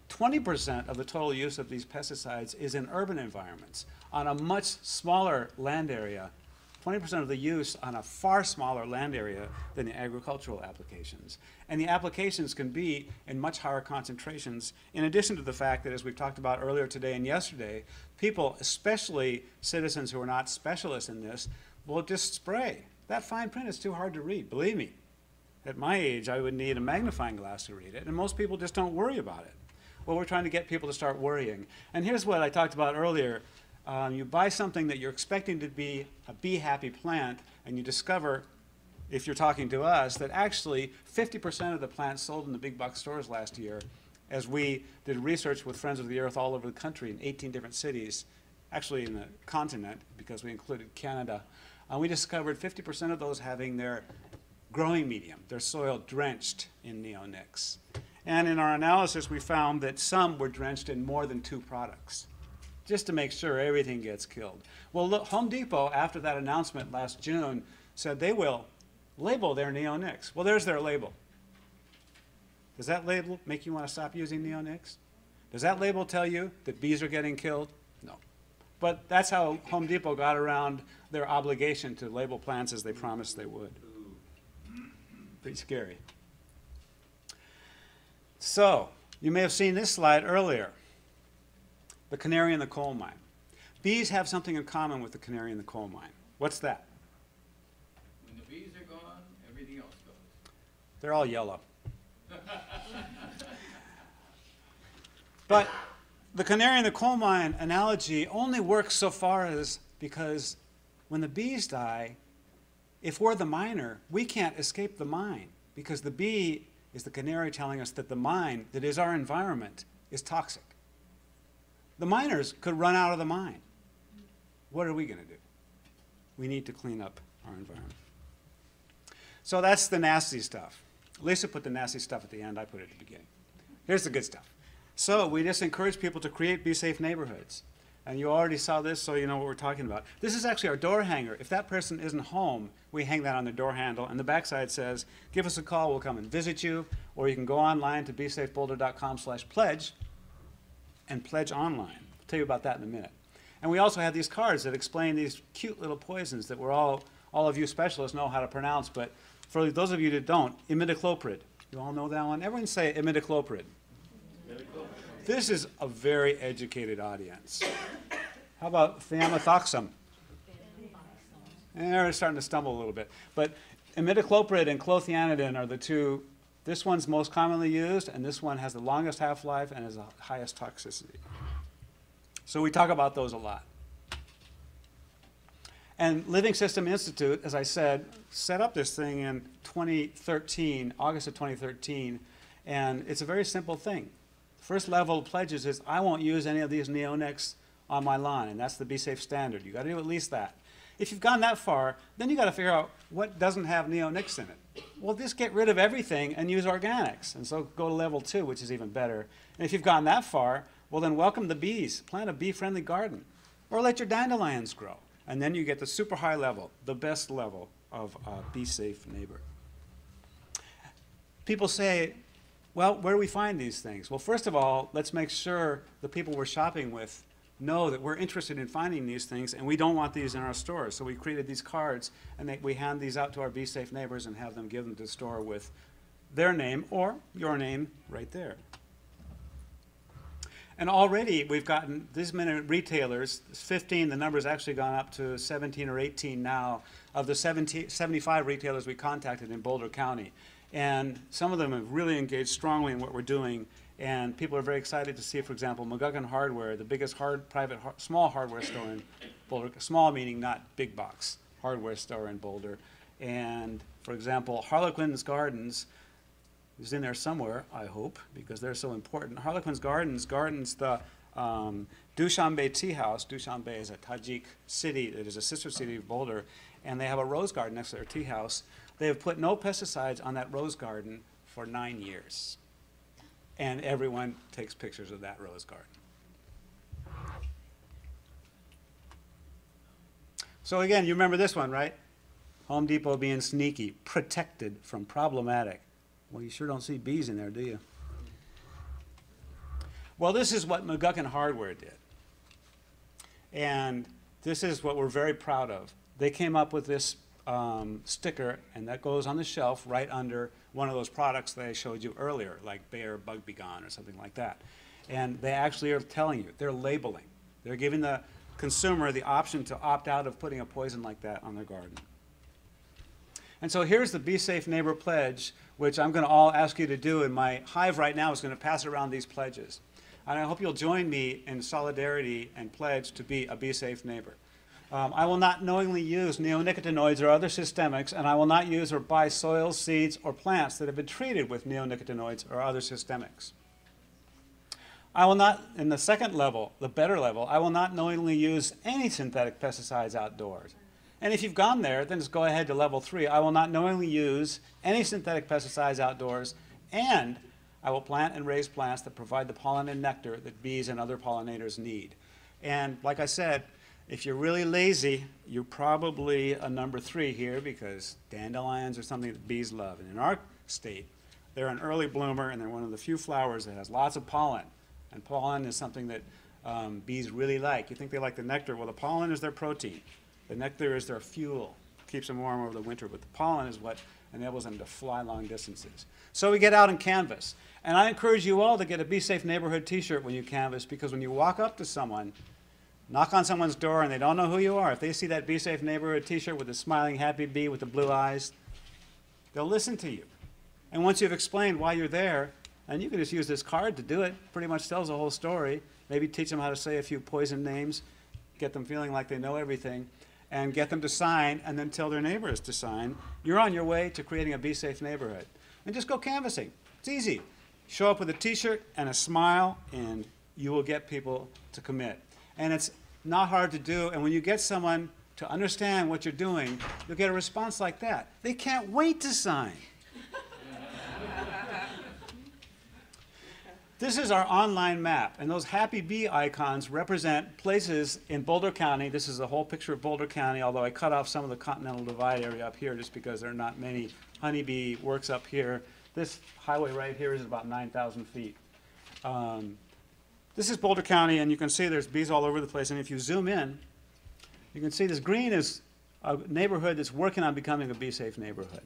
20% of the total use of these pesticides is in urban environments on a much smaller land area. 20% of the use on a far smaller land area than the agricultural applications. And the applications can be in much higher concentrations, in addition to the fact that, as we've talked about earlier today and yesterday, people, especially citizens who are not specialists in this, will just spray. That fine print is too hard to read, believe me. At my age, I would need a magnifying glass to read it, and most people just don't worry about it. Well, we're trying to get people to start worrying. And here's what I talked about earlier. You buy something that you're expecting to be a bee-happy plant, and you discover, if you're talking to us, that actually 50% of the plants sold in the big box stores last year, as we did research with Friends of the Earth all over the country in 18 different cities, actually in the continent, because we included Canada, we discovered 50% of those having their growing medium, their soil drenched in neonics. And in our analysis, we found that some were drenched in more than 2 products, just to make sure everything gets killed. Well, look, Home Depot, after that announcement last June, said they will label their neonics. Well, there's their label. Does that label make you want to stop using neonics? Does that label tell you that bees are getting killed? No. But that's how Home Depot got around their obligation to label plants as they promised they would. Pretty scary. So, you may have seen this slide earlier. The canary in the coal mine. Bees have something in common with the canary in the coal mine. What's that? When the bees are gone, everything else goes. They're all yellow. But the canary in the coal mine analogy only works so far as because when the bees die, if we're the miner, we can't escape the mine because the bee is the canary telling us that the mine, that is our environment, is toxic. The miners could run out of the mine. What are we going to do? We need to clean up our environment. So that's the nasty stuff. Lisa put the nasty stuff at the end. I put it at the beginning. Here's the good stuff. So we just encourage people to create bee-safe neighborhoods. And you already saw this, so you know what we're talking about. This is actually our door hanger. If that person isn't home, we hang that on the door handle. And the backside says, give us a call. We'll come and visit you. Or you can go online to besafeboulder.com/pledge and pledge online. I'll tell you about that in a minute. And we also have these cards that explain these cute little poisons that we're all of you specialists know how to pronounce. But for those of you that don't, imidacloprid. You all know that one? Everyone say imidacloprid. This is a very educated audience. How about thiamethoxam? And they're starting to stumble a little bit. But imidacloprid and clothianidin are the two. This one's most commonly used, and this one has the longest half-life and has the highest toxicity. So we talk about those a lot. And Living System Institute, as I said, set up this thing in 2013, August of 2013, and it's a very simple thing. First level of pledges is I won't use any of these neonics on my lawn, and that's the Be Safe standard. You've got to do at least that. If you've gone that far, then you've got to figure out what doesn't have neonics in it. Well, just get rid of everything and use organics, and so go to level 2, which is even better. And if you've gone that far, well, then welcome the bees. Plant a bee-friendly garden, or let your dandelions grow. And then you get the super high level, the best level of Be Safe neighbor. People say, well, where do we find these things? Well, first of all, let's make sure the people we're shopping with know that we're interested in finding these things and we don't want these in our stores. So we created these cards and we hand these out to our Be Safe neighbors and have them give them to the store with their name or your name right there. And already we've gotten this many retailers, 15, the number's actually gone up to 17 or 18 now, of the 75 retailers we contacted in Boulder County. And some of them have really engaged strongly in what we're doing, and people are very excited to see, for example, McGuckin Hardware, the biggest small hardware store in Boulder, small meaning not big box, hardware store in Boulder. And, for example, Harlequin's Gardens is in there somewhere, I hope, because they're so important. Harlequin's Gardens gardens the Dushanbe Tea House. Dushanbe is a Tajik city that is a sister city of Boulder, and they have a rose garden next to their tea house. They have put no pesticides on that rose garden for 9 years. And everyone takes pictures of that rose garden. So again, you remember this one, right? Home Depot being sneaky, protected from problematic. Well, you sure don't see bees in there, do you? Well, this is what McGuckin Hardware did. And this is what we're very proud of. They came up with this sticker, and that goes on the shelf right under one of those products that I showed you earlier, like Bayer Bug Be Gone or something like that. And they actually are telling you, they're labeling. They're giving the consumer the option to opt out of putting a poison like that on their garden. And so here's the Be Safe Neighbor Pledge, which I'm going to all ask you to do, and my hive right now is going to pass around these pledges. And I hope you'll join me in solidarity and pledge to be a Be Safe neighbor. I will not knowingly use neonicotinoids or other systemics, and I will not use or buy soils, seeds, or plants that have been treated with neonicotinoids or other systemics. I will not, in the second level, the better level, I will not knowingly use any synthetic pesticides outdoors. And if you've gone there, then just go ahead to level 3. I will not knowingly use any synthetic pesticides outdoors, and I will plant and raise plants that provide the pollen and nectar that bees and other pollinators need. And like I said, if you're really lazy, you're probably a number 3 here, because dandelions are something that bees love. And in our state, they're an early bloomer, and they're one of the few flowers that has lots of pollen. And pollen is something that bees really like. You think they like the nectar? Well, the pollen is their protein. The nectar is their fuel, keeps them warm over the winter, but the pollen is what enables them to fly long distances. So we get out and canvass. And I encourage you all to get a Be Safe Neighborhood t-shirt when you canvass, because when you walk up to someone, knock on someone's door, and they don't know who you are, if they see that Be Safe Neighborhood t-shirt with the smiling happy bee with the blue eyes, they'll listen to you. And once you've explained why you're there, and you can just use this card to do it, pretty much tells the whole story, maybe teach them how to say a few poison names, get them feeling like they know everything, and get them to sign, and then tell their neighbors to sign, you're on your way to creating a Be Safe neighborhood. And just go canvassing. It's easy. Show up with a t-shirt and a smile, and you will get people to commit. And it's not hard to do, and when you get someone to understand what you're doing, you'll get a response like that. They can't wait to sign. This is our online map, and those happy bee icons represent places in Boulder County. This is the whole picture of Boulder County, although I cut off some of the Continental Divide area up here just because there are not many honeybee works up here. This highway right here is about 9,000 feet. This is Boulder County, and you can see there's bees all over the place, and if you zoom in, you can see this green is a neighborhood that's working on becoming a Be Safe neighborhood.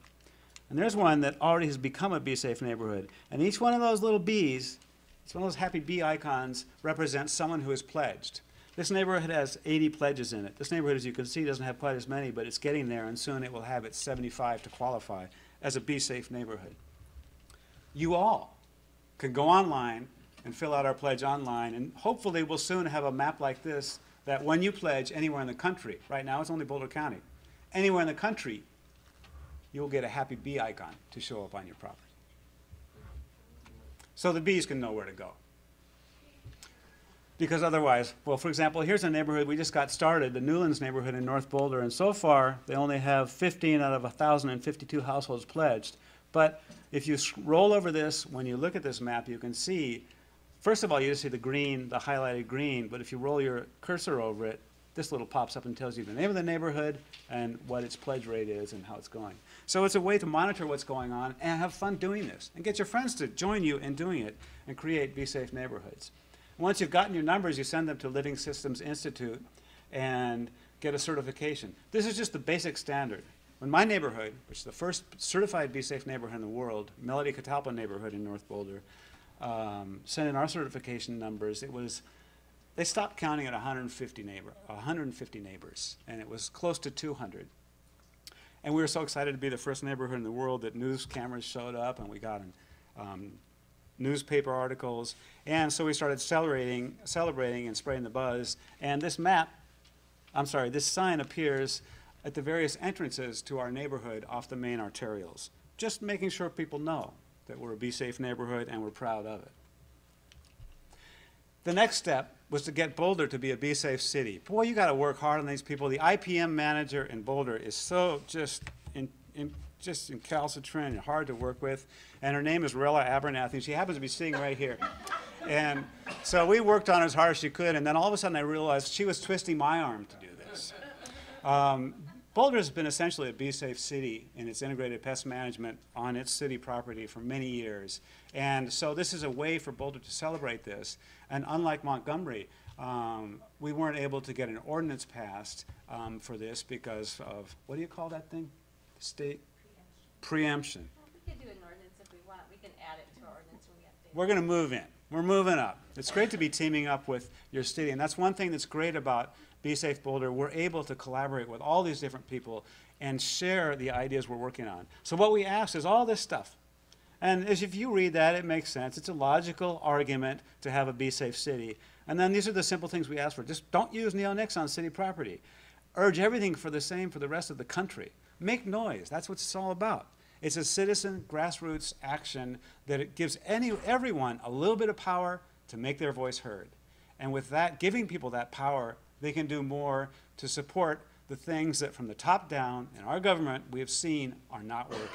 And there's one that already has become a Be Safe neighborhood, and each one of those little bees, it's one of those happy bee icons, represents someone who is pledged. This neighborhood has 80 pledges in it. This neighborhood, as you can see, doesn't have quite as many, but it's getting there, and soon it will have its 75 to qualify as a Be Safe neighborhood. You all can go online and fill out our pledge online, and hopefully we'll soon have a map like this that when you pledge anywhere in the country, right now it's only Boulder County, anywhere in the country, you will get a happy bee icon to show up on your property. So the bees can know where to go. Because otherwise, well, for example, here's a neighborhood we just got started, the Newlands neighborhood in North Boulder, and so far they only have 15 out of 1,052 households pledged. But if you roll over this, when you look at this map, you can see, first of all, you just see the green, the highlighted green, but if you roll your cursor over it, this little pops up and tells you the name of the neighborhood and what its pledge rate is and how it's going. So it's a way to monitor what's going on and have fun doing this and get your friends to join you in doing it and create Be Safe neighborhoods. Once you've gotten your numbers, you send them to Living Systems Institute and get a certification. This is just the basic standard. When my neighborhood, which is the first certified Be Safe neighborhood in the world, Melody Catalpa neighborhood in North Boulder, sent in our certification numbers, they stopped counting at 150 neighbors, and it was close to 200. And we were so excited to be the first neighborhood in the world that news cameras showed up, and we got newspaper articles, and so we started celebrating and spreading the buzz. And this this sign appears at the various entrances to our neighborhood off the main arterials, just making sure people know that we're a Be Safe neighborhood and we're proud of it. The next step was to get Boulder to be a Be Safe city. Boy, you got to work hard on these people. The IPM manager in Boulder is so just incalcitrant and hard to work with. And her name is Rella Abernathy. She happens to be sitting right here. And so we worked on her as hard as she could. And then all of a sudden I realized she was twisting my arm to do this. Boulder has been essentially a Be Safe city in its integrated pest management on its city property for many years. And so this is a way for Boulder to celebrate this. And unlike Montgomery, we weren't able to get an ordinance passed for this because of, what do you call that thing? State? Preemption. Well, we could do an ordinance if we want. We can add it to our ordinance when we update it. We're going to move in. We're moving up. It's great to be teaming up with your city. And that's one thing that's great about Be Safe Boulder. We're able to collaborate with all these different people and share the ideas we're working on. So what we ask is all this stuff. And as if you read that, it makes sense. It's a logical argument to have a bee-safe city. And then these are the simple things we ask for. Just don't use neonics on city property. Urge everything for the same for the rest of the country. Make noise. That's what it's all about. It's a citizen grassroots action that it gives everyone a little bit of power to make their voice heard. And with that, giving people that power, they can do more to support the things that from the top down in our government we have seen are not working.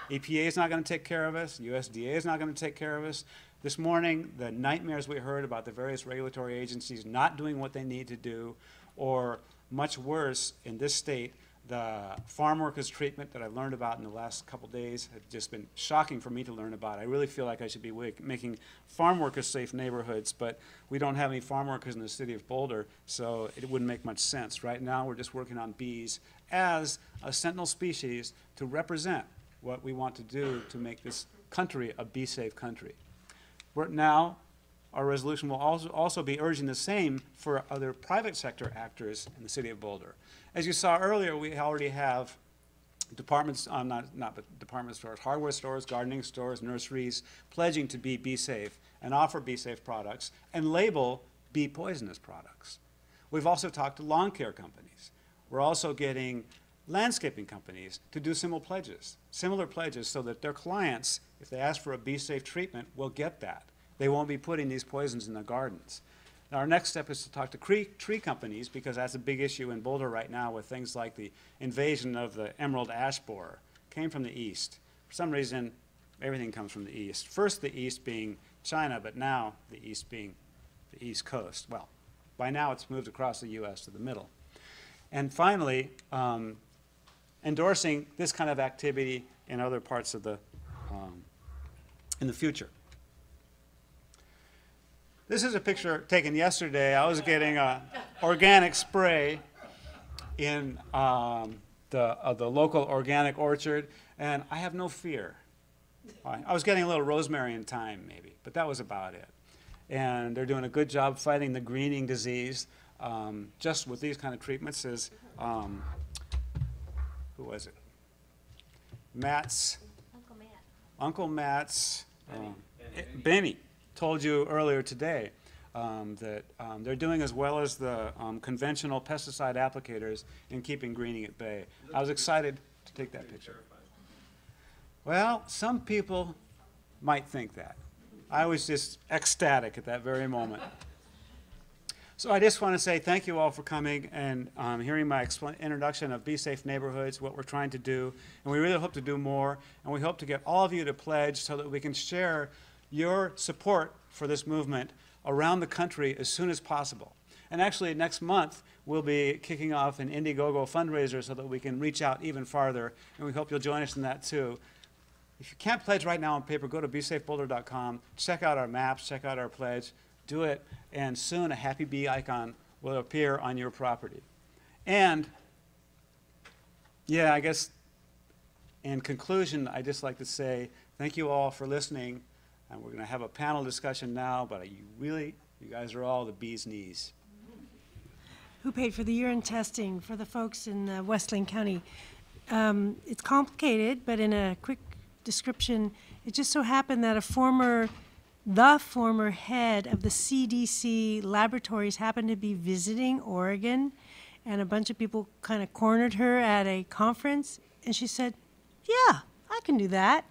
EPA is not going to take care of us. USDA is not going to take care of us. This morning, the nightmares we heard about the various regulatory agencies not doing what they need to do, or much worse, in this state, the farm workers treatment that I've learned about in the last couple days have just been shocking for me to learn about. I really feel like I should be making farm workers safe neighborhoods, but we don't have any farm workers in the city of Boulder, so it wouldn't make much sense. Right now, we're just working on bees as a sentinel species to represent what we want to do to make this country a bee-safe country. Now, our resolution will also be urging the same for other private sector actors in the city of Boulder. As you saw earlier, we already have departments, but department stores, hardware stores, gardening stores, nurseries, pledging to be bee-safe and offer bee-safe products and label bee poisonous products. We've also talked to lawn care companies. We're also getting landscaping companies to do similar pledges so that their clients, if they ask for a bee-safe treatment, will get that. They won't be putting these poisons in their gardens. Now, our next step is to talk to tree companies, because that's a big issue in Boulder right now with things like the invasion of the emerald ash borer. Came from the east. For some reason, everything comes from the east. First the east being China, but now the east being the East Coast. Well, by now it's moved across the U.S. to the middle. And finally, endorsing this kind of activity in other parts of in the future. This is a picture taken yesterday. I was getting organic spray in the local organic orchard, and I have no fear. I was getting a little rosemary and thyme, maybe, but that was about it. And they're doing a good job fighting the greening disease just with these kind of treatments. Is who was it? Uncle Matt's Benny told you earlier today that they're doing as well as the conventional pesticide applicators in keeping greening at bay. I was excited to take that picture. Well, some people might think that. I was just ecstatic at that very moment. So I just want to say thank you all for coming and hearing my introduction of Be Safe Neighborhoods, what we're trying to do. And we really hope to do more. And we hope to get all of you to pledge so that we can share your support for this movement around the country as soon as possible. And actually, next month, we'll be kicking off an Indiegogo fundraiser so that we can reach out even farther. And we hope you'll join us in that, too. If you can't pledge right now on paper, go to BeSafeBoulder.com, check out our maps, check out our pledge, do it, and soon a happy bee icon will appear on your property. And, yeah, I guess in conclusion, I'd just like to say thank you all for listening. And we're going to have a panel discussion now, but you guys are all the bee's knees. Who paid for the urine testing for the folks in Westland County? It's complicated, but in a quick description, it just so happened that the former head of the CDC laboratories happened to be visiting Oregon, and a bunch of people kind of cornered her at a conference, and she said, yeah, I can do that.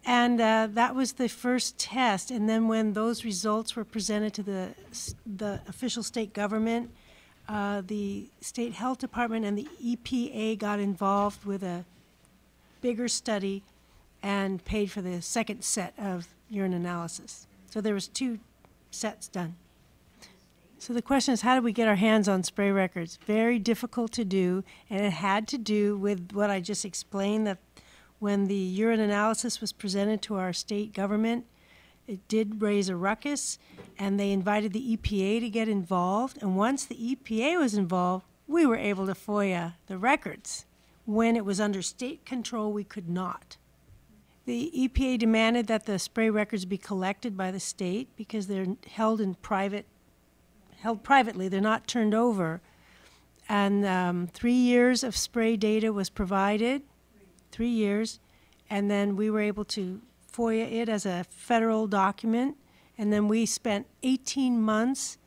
And that was the first test. And then when those results were presented to the official state government, the state health department and the EPA got involved with a bigger study and paid for the second set of urine analysis. So there was 2 sets done. So the question is, how do we get our hands on spray records? Very difficult to do, and it had to do with what I just explained, that when the urine analysis was presented to our state government, it did raise a ruckus, and they invited the EPA to get involved. And once the EPA was involved, we were able to FOIA the records. When it was under state control, we could not. The EPA demanded that the spray records be collected by the state because they're held privately. They're not turned over. And 3 years of spray data was provided. 3 years, and then we were able to FOIA it as a federal document, and then we spent 18 months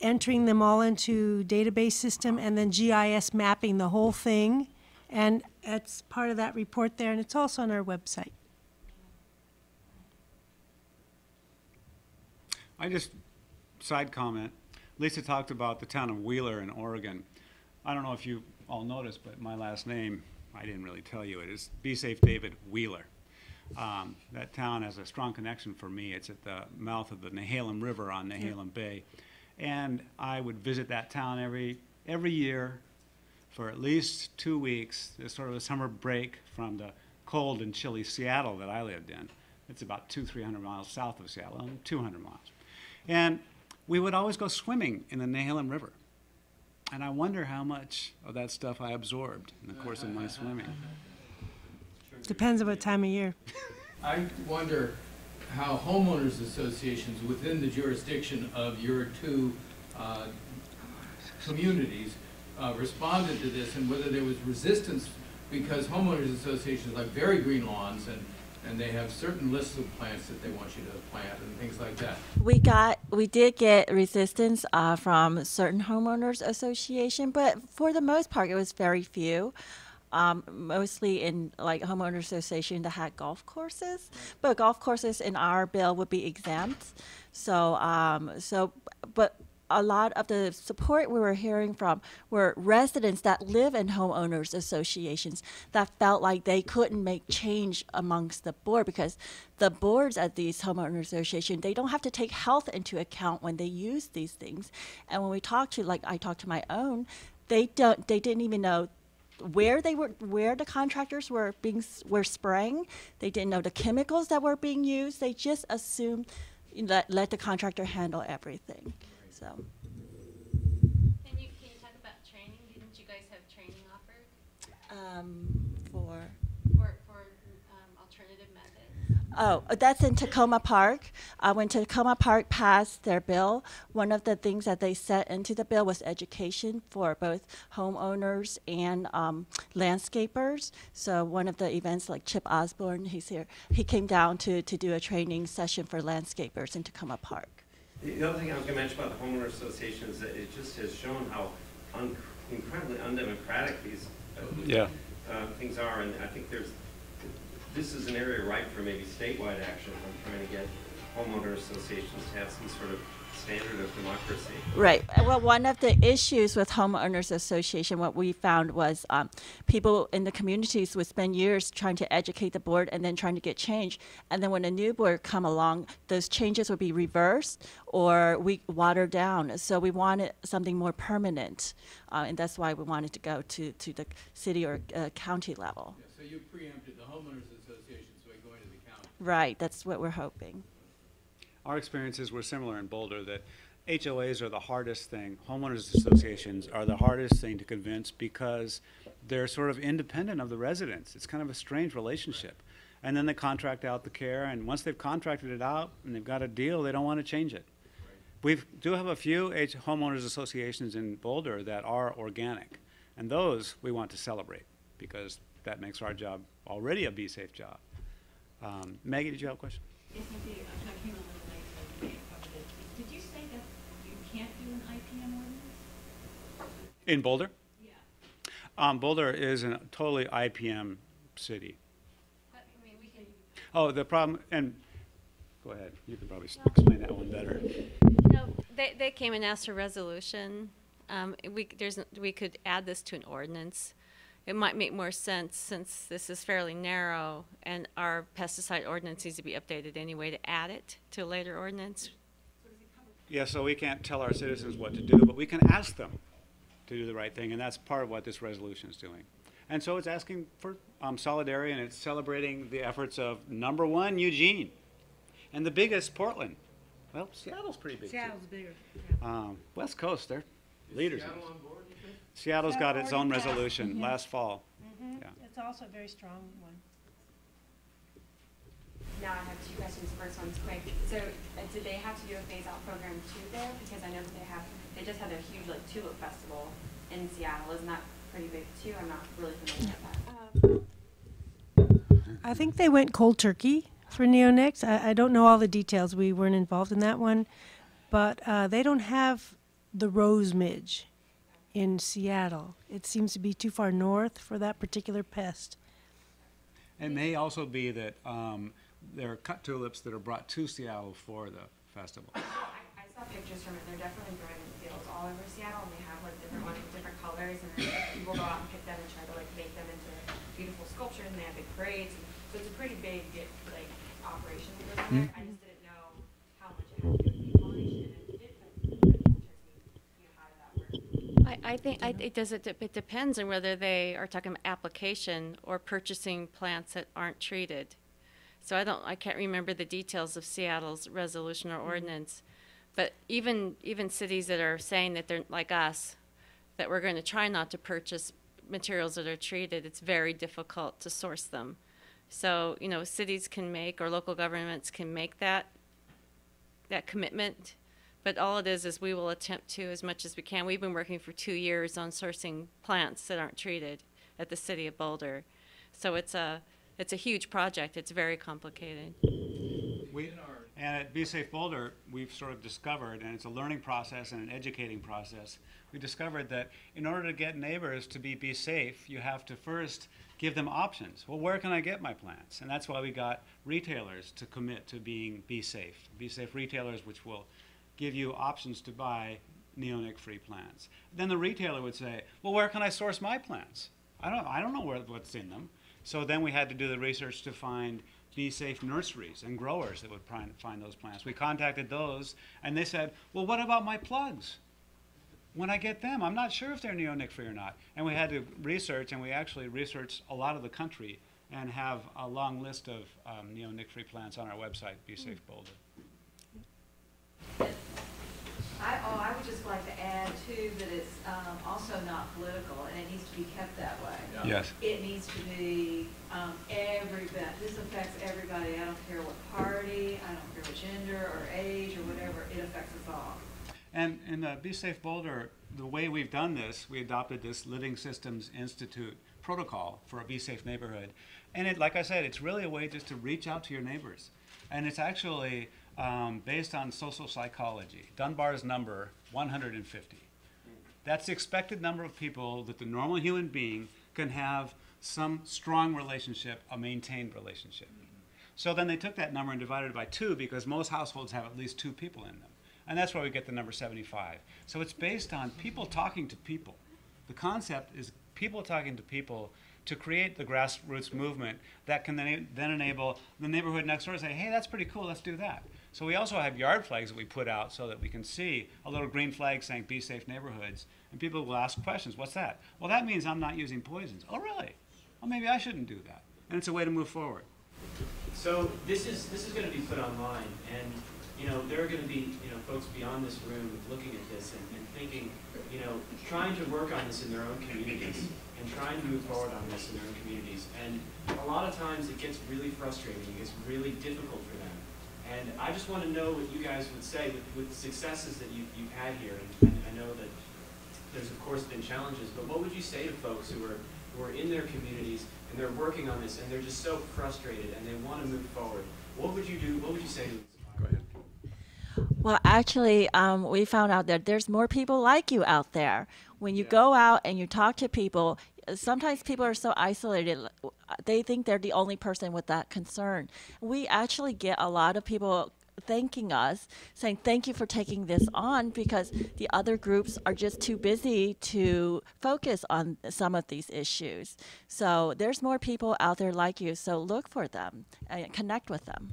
entering them all into database system and then GIS mapping the whole thing. And it's part of that report there, and it's also on our website. I just, side comment, Lisa talked about the town of Wheeler in Oregon. I don't know if you all noticed, but my last name, I didn't really tell you, it is Be Safe David Wheeler. That town has a strong connection for me. It's at the mouth of the Nehalem River on Nehalem Bay. And I would visit that town every year for at least 2 weeks. It's sort of a summer break from the cold and chilly Seattle that I lived in. It's about 200-300 miles south of Seattle, 200 miles. And we would always go swimming in the Nehalem River. And I wonder how much of that stuff I absorbed in the course of my swimming. Depends on what time of year. I wonder how homeowners associations within the jurisdiction of your two communities responded to this, and whether there was resistance, because homeowners associations like very green lawns, and they have certain lists of plants that they want you to plant and things like that. We did get resistance from certain homeowners association, but for the most part, it was very few. Mostly in like homeowners association that had golf courses, but golf courses in our bill would be exempt. But a lot of the support we were hearing from were residents that live in homeowners associations that felt like they couldn't make change amongst the board, because the boards at these homeowners associations, they don't have to take health into account when they use these things. And when we talked to, like I talked to my own, they didn't even know where the contractors were spraying. They didn't know the chemicals that were being used. They just assumed let the contractor handle everything. So. Can you talk about training? Didn't you guys have training offered? For alternative methods? Oh, that's in Tacoma Park. When Tacoma Park passed their bill, one of the things that they set into the bill was education for both homeowners and landscapers. So one of the events, like Chip Osborne, he's here, he came down to do a training session for landscapers in Tacoma Park. The other thing I was going to mention about the homeowner association is that it just has shown how incredibly undemocratic these things are, and I think this is an area ripe for maybe statewide action on trying to get homeowner associations to have some sort of standard of democracy. Right. Well, one of the issues with homeowners association, what we found was people in the communities would spend years trying to educate the board and then trying to get change. And then when a new board come along, those changes would be reversed or watered down. So we wanted something more permanent. And that's why we wanted to go to the city or county level. Yeah, so you preempted the homeowners associations by going to the county. Right. That's what we're hoping. Our experiences were similar in Boulder, that HOAs are the hardest thing. Homeowners associations are the hardest thing to convince because they're sort of independent of the residents. It's kind of a strange relationship. And then they contract out the care, and once they've contracted it out and they've got a deal, they don't want to change it. We do have a few homeowners associations in Boulder that are organic, and those we want to celebrate because that makes our job already a Be Safe job. Maggie, did you have a question? Yes, I do. I came a little late, so I may have covered it. Did you say that you can't do an IPM ordinance? In Boulder? Yeah. Boulder is a totally IPM city. I mean, we can. Oh, the problem, and go ahead, you can probably explain that one better. No, they came and asked for resolution. We could add this to an ordinance. It might make more sense since this is fairly narrow and our pesticide ordinance needs to be updated anyway to add it to a later ordinance. Yeah, so we can't tell our citizens what to do, but we can ask them to do the right thing, and that's part of what this resolution is doing. And so it's asking for solidarity, and it's celebrating the efforts of #1, Eugene, and the biggest, Portland. Well, Seattle's pretty big. Seattle's too. bigger. West Coast, they're leaders. Seattle on board, you think? Seattle's got its own Already passed. resolution last fall. Yeah. It's also a very strong one. Now I have two questions. First one's quick. So did they have to do a phase-out program too there? Because I know that they just had a huge tulip festival in Seattle. Isn't that pretty big too? I'm not really familiar with that. I think they went cold turkey. for neonics. I don't know all the details. We weren't involved in that one. But they don't have the rose midge in Seattle. It seems to be too far north for that particular pest. It may also be that there are cut tulips that are brought to Seattle for the festival. I saw pictures from it. They're definitely growing in fields all over Seattle, and they have like different ones with different colors, and then people go out and pick them and try to like make them into beautiful sculptures, and they have big parades. And so it's a pretty big like operation that goes on there. I just didn't know how much it had to do with pollination, and it how did that work? I think it depends on whether they are talking application or purchasing plants that aren't treated. So I can't remember the details of Seattle's resolution or ordinance, but even cities that are saying that they're like us, that we're going to try not to purchase materials that are treated, it's very difficult to source them. So, you know, cities can make, or local governments can make that commitment, but all it is we will attempt to as much as we can. We've been working for 2 years on sourcing plants that aren't treated at the city of Boulder. So it's a huge project. It's very complicated. And at Be Safe Boulder, we've sort of discovered, and it's a learning process and an educating process, we discovered that in order to get neighbors to be safe, you have to first give them options. Well, where can I get my plants? And that's why we got retailers to commit to being Be Safe. Be Safe retailers, which will give you options to buy neonic-free plants. Then the retailer would say, well, where can I source my plants? I don't know what's in them. So then we had to do the research to find Be Safe nurseries and growers that would find those plants. We contacted those, and they said, well, what about my plugs? When I get them, I'm not sure if they're neonic-free or not. And we had to research, and we actually researched a lot of the country and have a long list of neonic-free plants on our website, Be Safe Boulder. I would just like to add, too, that it's also not political, and it needs to be kept that way. Yeah. Yes. It needs to be every bit. This affects everybody. I don't care what party, I don't care what gender or age or whatever. It affects us all. And in Be Safe Boulder, the way we've done this, we adopted this Living Systems Institute protocol for a Be Safe neighborhood. And it, like I said, it's really a way just to reach out to your neighbors. And it's actually based on social psychology. Dunbar's number, 150. That's the expected number of people that the normal human being can have some strong relationship, a maintained relationship. So then they took that number and divided it by 2 because most households have at least 2 people in them. And that's why we get the number 75. So it's based on people talking to people. The concept is people talking to people to create the grassroots movement that can then enable the neighborhood next door to say, hey, that's pretty cool, let's do that. So we also have yard flags that we put out so that we can see a little green flag saying Be Safe Neighborhoods. And people will ask questions, what's that? Well, that means I'm not using poisons. Oh, really? Well, maybe I shouldn't do that. And it's a way to move forward. So this is going to be put online, and there are going to be folks beyond this room looking at this and thinking, trying to work on this in their own communities and trying to move forward on this in their own communities. And a lot of times it gets really frustrating. It gets really difficult for them. And I just want to know what you guys would say with the successes that you've had here. And I know that there's of course been challenges, but what would you say to folks who are in their communities and they're working on this and they're just so frustrated and they want to move forward? What would you do? What would you say to them? Go ahead. Well, actually, we found out that there's more people like you out there. When you go out and you talk to people, sometimes people are so isolated, they think they're the only person with that concern. We actually get a lot of people thanking us, saying thank you for taking this on because the other groups are just too busy to focus on some of these issues. So there's more people out there like you, so look for them and connect with them.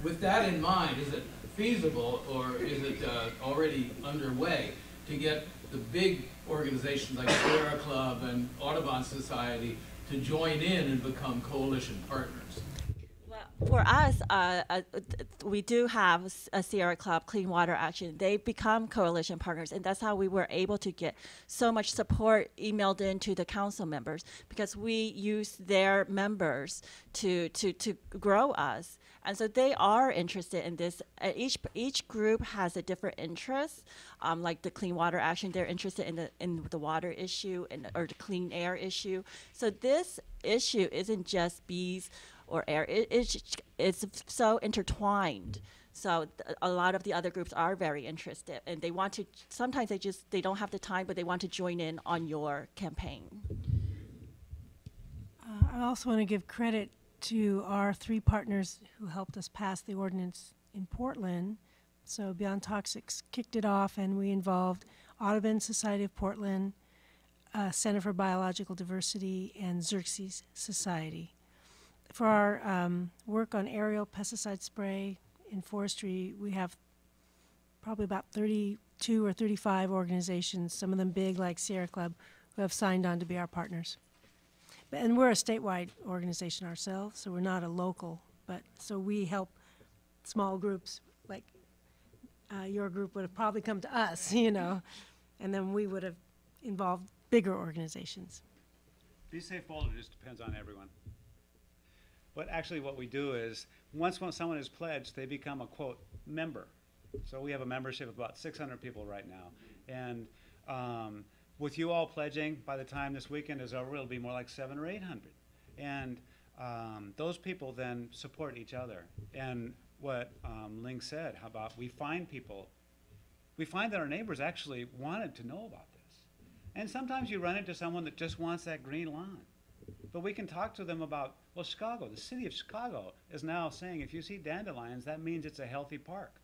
With that in mind, is it feasible or is it already underway to get the big organizations like Sierra Club and Audubon Society to join in and become coalition partners? Well, For us, we do have a Sierra Club, Clean Water Action. They've become coalition partners, and that's how we were able to get so much support emailed in to the council members, because we use their members to grow us. And so they are interested in this. Each group has a different interest. Like the Clean Water Action, they're interested in the water issue or the clean air issue. So this issue isn't just bees or air. It's so intertwined. So a lot of the other groups are very interested, and they want to. Sometimes they don't have the time, but they want to join in on your campaign. I also want to give credit to our 3 partners who helped us pass the ordinance in Portland. So Beyond Toxics kicked it off, and we involved Audubon Society of Portland, Center for Biological Diversity, and Xerxes Society. For our work on aerial pesticide spray in forestry, we have probably about 32 or 35 organizations, some of them big like Sierra Club, who have signed on to be our partners. And we're a statewide organization ourselves, so we're not a local, but so we help small groups like your group would have probably come to us, you know, and then we would have involved bigger organizations. Be Safe Boulder just depends on everyone. But actually what we do is, once someone is pledged, they become a, quote, member. So we have a membership of about 600 people right now. And with you all pledging, by the time this weekend is over, it'll be more like 700 or 800. And those people then support each other. And what Ling said, how about we find that our neighbors actually wanted to know about this. And sometimes you run into someone that just wants that green lawn. But we can talk to them about, well, Chicago, the city of Chicago is now saying if you see dandelions, that means it's a healthy park.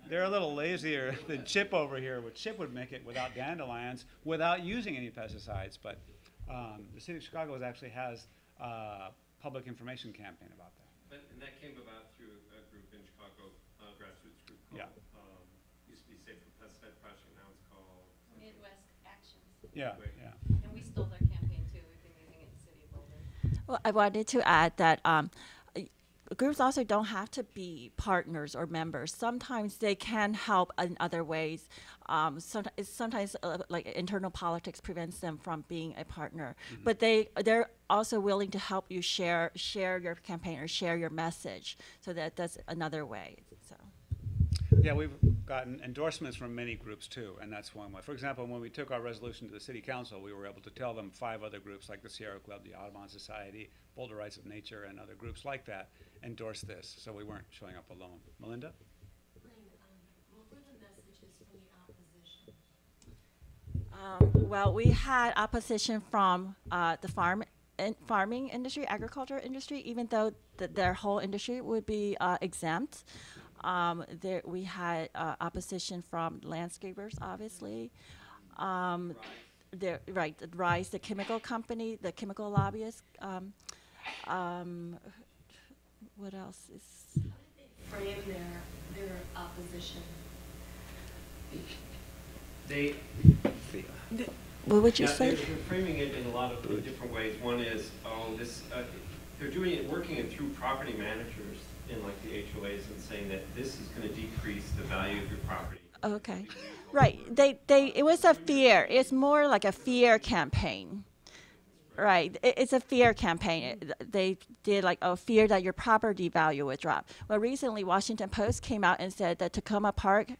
They're a little lazier than Chip over here, which Chip would make it without dandelions, without using any pesticides. But the city of Chicago actually has a public information campaign about that. And that came about through a group in Chicago, grassroots group called, used to be Safe for Pesticide Project, now it's called Midwest Actions. Yeah, Right. yeah. And we stole their campaign too. We've been using it in the city of Boulder. Well, I wanted to add that groups also don't have to be partners or members. Sometimes they can help in other ways. Sometimes like internal politics prevents them from being a partner. Mm-hmm. But they're also willing to help you share your campaign or share your message. So that's another way. So. Yeah, we've gotten endorsements from many groups too, and that's one way. For example, when we took our resolution to the city council, we were able to tell them 5 other groups like the Sierra Club, the Audubon Society, Boulder Rights of Nature, and other groups like that endorse this, so we weren't showing up alone. Melinda? What were the messages from the opposition? Well, we had opposition from the farming industry, agriculture industry, even though their whole industry would be exempt. We had opposition from landscapers, obviously. RISE, the chemical company, the chemical lobbyists. What else is? How did they frame their opposition? What would you say? They're framing it in a lot of different ways. One is, they're doing it, working it through property managers in like the HOAs and saying that this is going to decrease the value of your property. Okay, right. It was a fear. It's more like a fear campaign. Right, it's a fear campaign. They did like a fear that your property value would drop. Well, recently Washington Post came out and said that Tacoma Park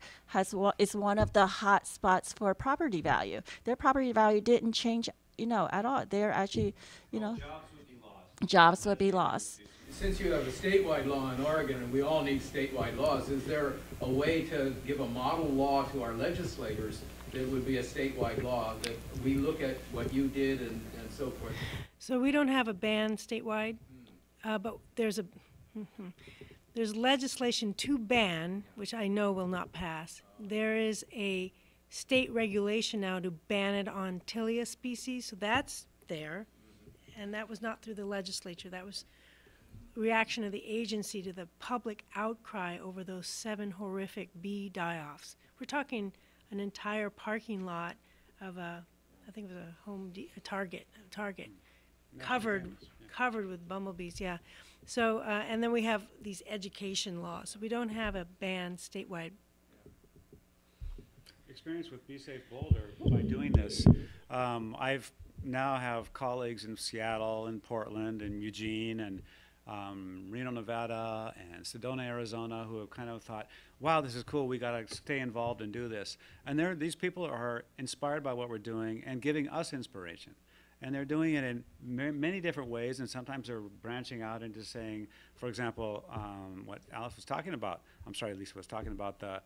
is one of the hot spots for property value. Their property value didn't change, at all. They're actually, Jobs would be lost. Jobs would be lost. Since you have a statewide law in Oregon, and we all need statewide laws, is there a way to give a model law to our legislators that would be a statewide law, that we look at what you did and so forth? So we don't have a ban statewide, but there's legislation to ban, which I know will not pass. There is a state regulation now to ban it on Tilia species, so that's there, and that was not through the legislature. That was reaction of the agency to the public outcry over those 7 horrific bee die-offs. We're talking an entire parking lot of I think it was a Target, covered with bumblebees, yeah. So, and then we have these education laws. So we don't have a ban statewide. Experience with Be Safe Boulder by doing this. I've now have colleagues in Seattle and Portland and Eugene and Reno, Nevada and Sedona, Arizona who have kind of thought, wow, this is cool, we got to stay involved and do this. And these people are inspired by what we're doing and giving us inspiration. And they're doing it in many different ways, and sometimes they're branching out into saying, for example, what Alice was talking about, I'm sorry, Lisa was talking about the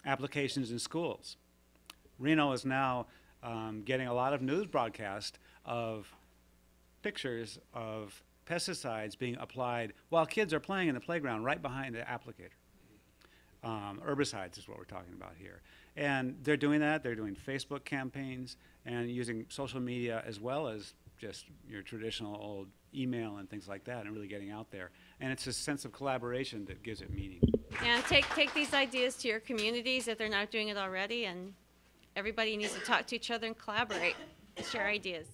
applications in schools. Reno is now getting a lot of news broadcast of pictures of pesticides being applied while kids are playing in the playground right behind the applicator. Herbicides is what we're talking about here. And they're doing that. They're doing Facebook campaigns and using social media as well as just your traditional old email and things like that and really getting out there. And it's a sense of collaboration that gives it meaning. And take these ideas to your communities if they're not doing it already, and everybody needs to talk to each other and collaborate, share ideas.